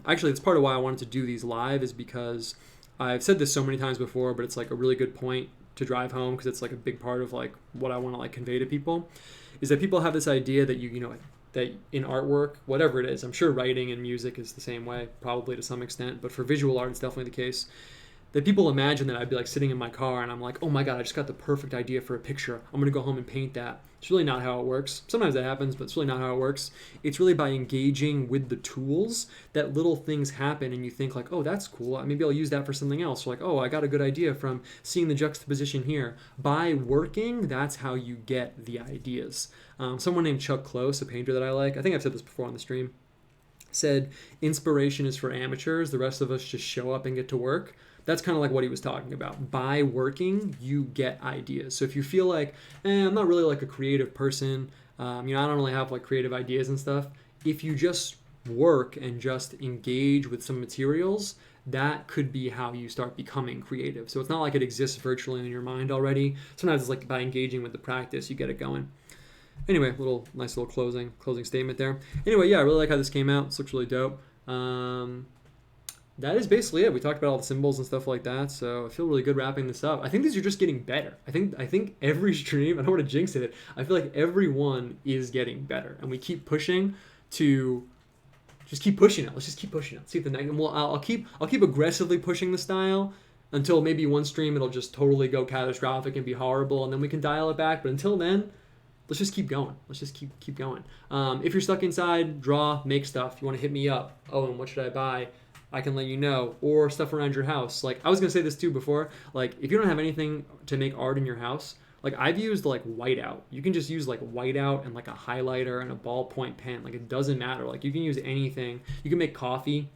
Actually, that's part of why I wanted to do these live, is because I've said this so many times before, but it's like a really good point to drive home, because it's like a big part of like what I want to like convey to people, is that people have this idea that you know, that in artwork, whatever it is, I'm sure writing and music is the same way, probably to some extent, but for visual art, it's definitely the case, that people imagine that I'd be like sitting in my car and I'm like, oh my God, I just got the perfect idea for a picture. I'm going to go home and paint that. It's really not how it works. Sometimes that happens, but it's really not how it works. It's really by engaging with the tools that little things happen, and you think like, oh, that's cool. Maybe I'll use that for something else. Or like, oh, I got a good idea from seeing the juxtaposition here. By working, that's how you get the ideas. Someone named Chuck Close, a painter that I like, I think I've said this before on the stream, said inspiration is for amateurs. The rest of us just show up and get to work. That's kind of like what he was talking about. By working, you get ideas. So if you feel like, I'm not really like a creative person, you know, I don't really have like creative ideas and stuff. If you just work and just engage with some materials, that could be how you start becoming creative. So it's not like it exists virtually in your mind already. Sometimes it's like by engaging with the practice, you get it going. Anyway, nice little closing statement there. Anyway, yeah, I really like how this came out. This looks really dope. That is basically it. We talked about all the symbols and stuff like that, so I feel really good wrapping this up. I think these are just getting better. I think every stream, I don't want to jinx it, I feel like every one is getting better, and we keep pushing to just keep pushing it. Let's just keep pushing it. See if the next, well, I'll keep aggressively pushing the style until maybe one stream it'll just totally go catastrophic and be horrible, and then we can dial it back. But until then, let's just keep going. Let's just keep going. If you're stuck inside, draw, make stuff. You want to hit me up. Oh, and what should I buy? I can let you know. Or stuff around your house. Like, I was going to say this too before. Like, if you don't have anything to make art in your house, like, I've used, like, whiteout. You can just use, like, whiteout and, like, a highlighter and a ballpoint pen. Like, it doesn't matter. Like, you can use anything. You can make coffee,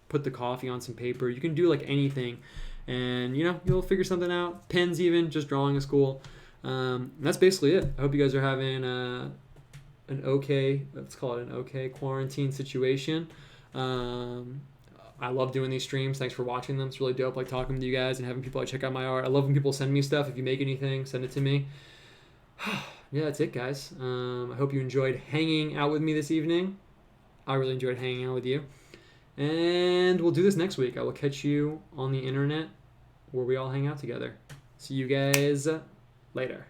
put the coffee on some paper. You can do, like, anything. And, you know, you'll figure something out. Pens even, just drawing is cool. That's basically it. I hope you guys are having an okay, let's call it an okay quarantine situation. I love doing these streams. Thanks for watching them. It's really dope, like talking to you guys and having people like check out my art. I love when people send me stuff. If you make anything, send it to me. Yeah, that's it, guys. I hope you enjoyed hanging out with me this evening. I really enjoyed hanging out with you. And we'll do this next week. I will catch you on the internet where we all hang out together. See you guys later.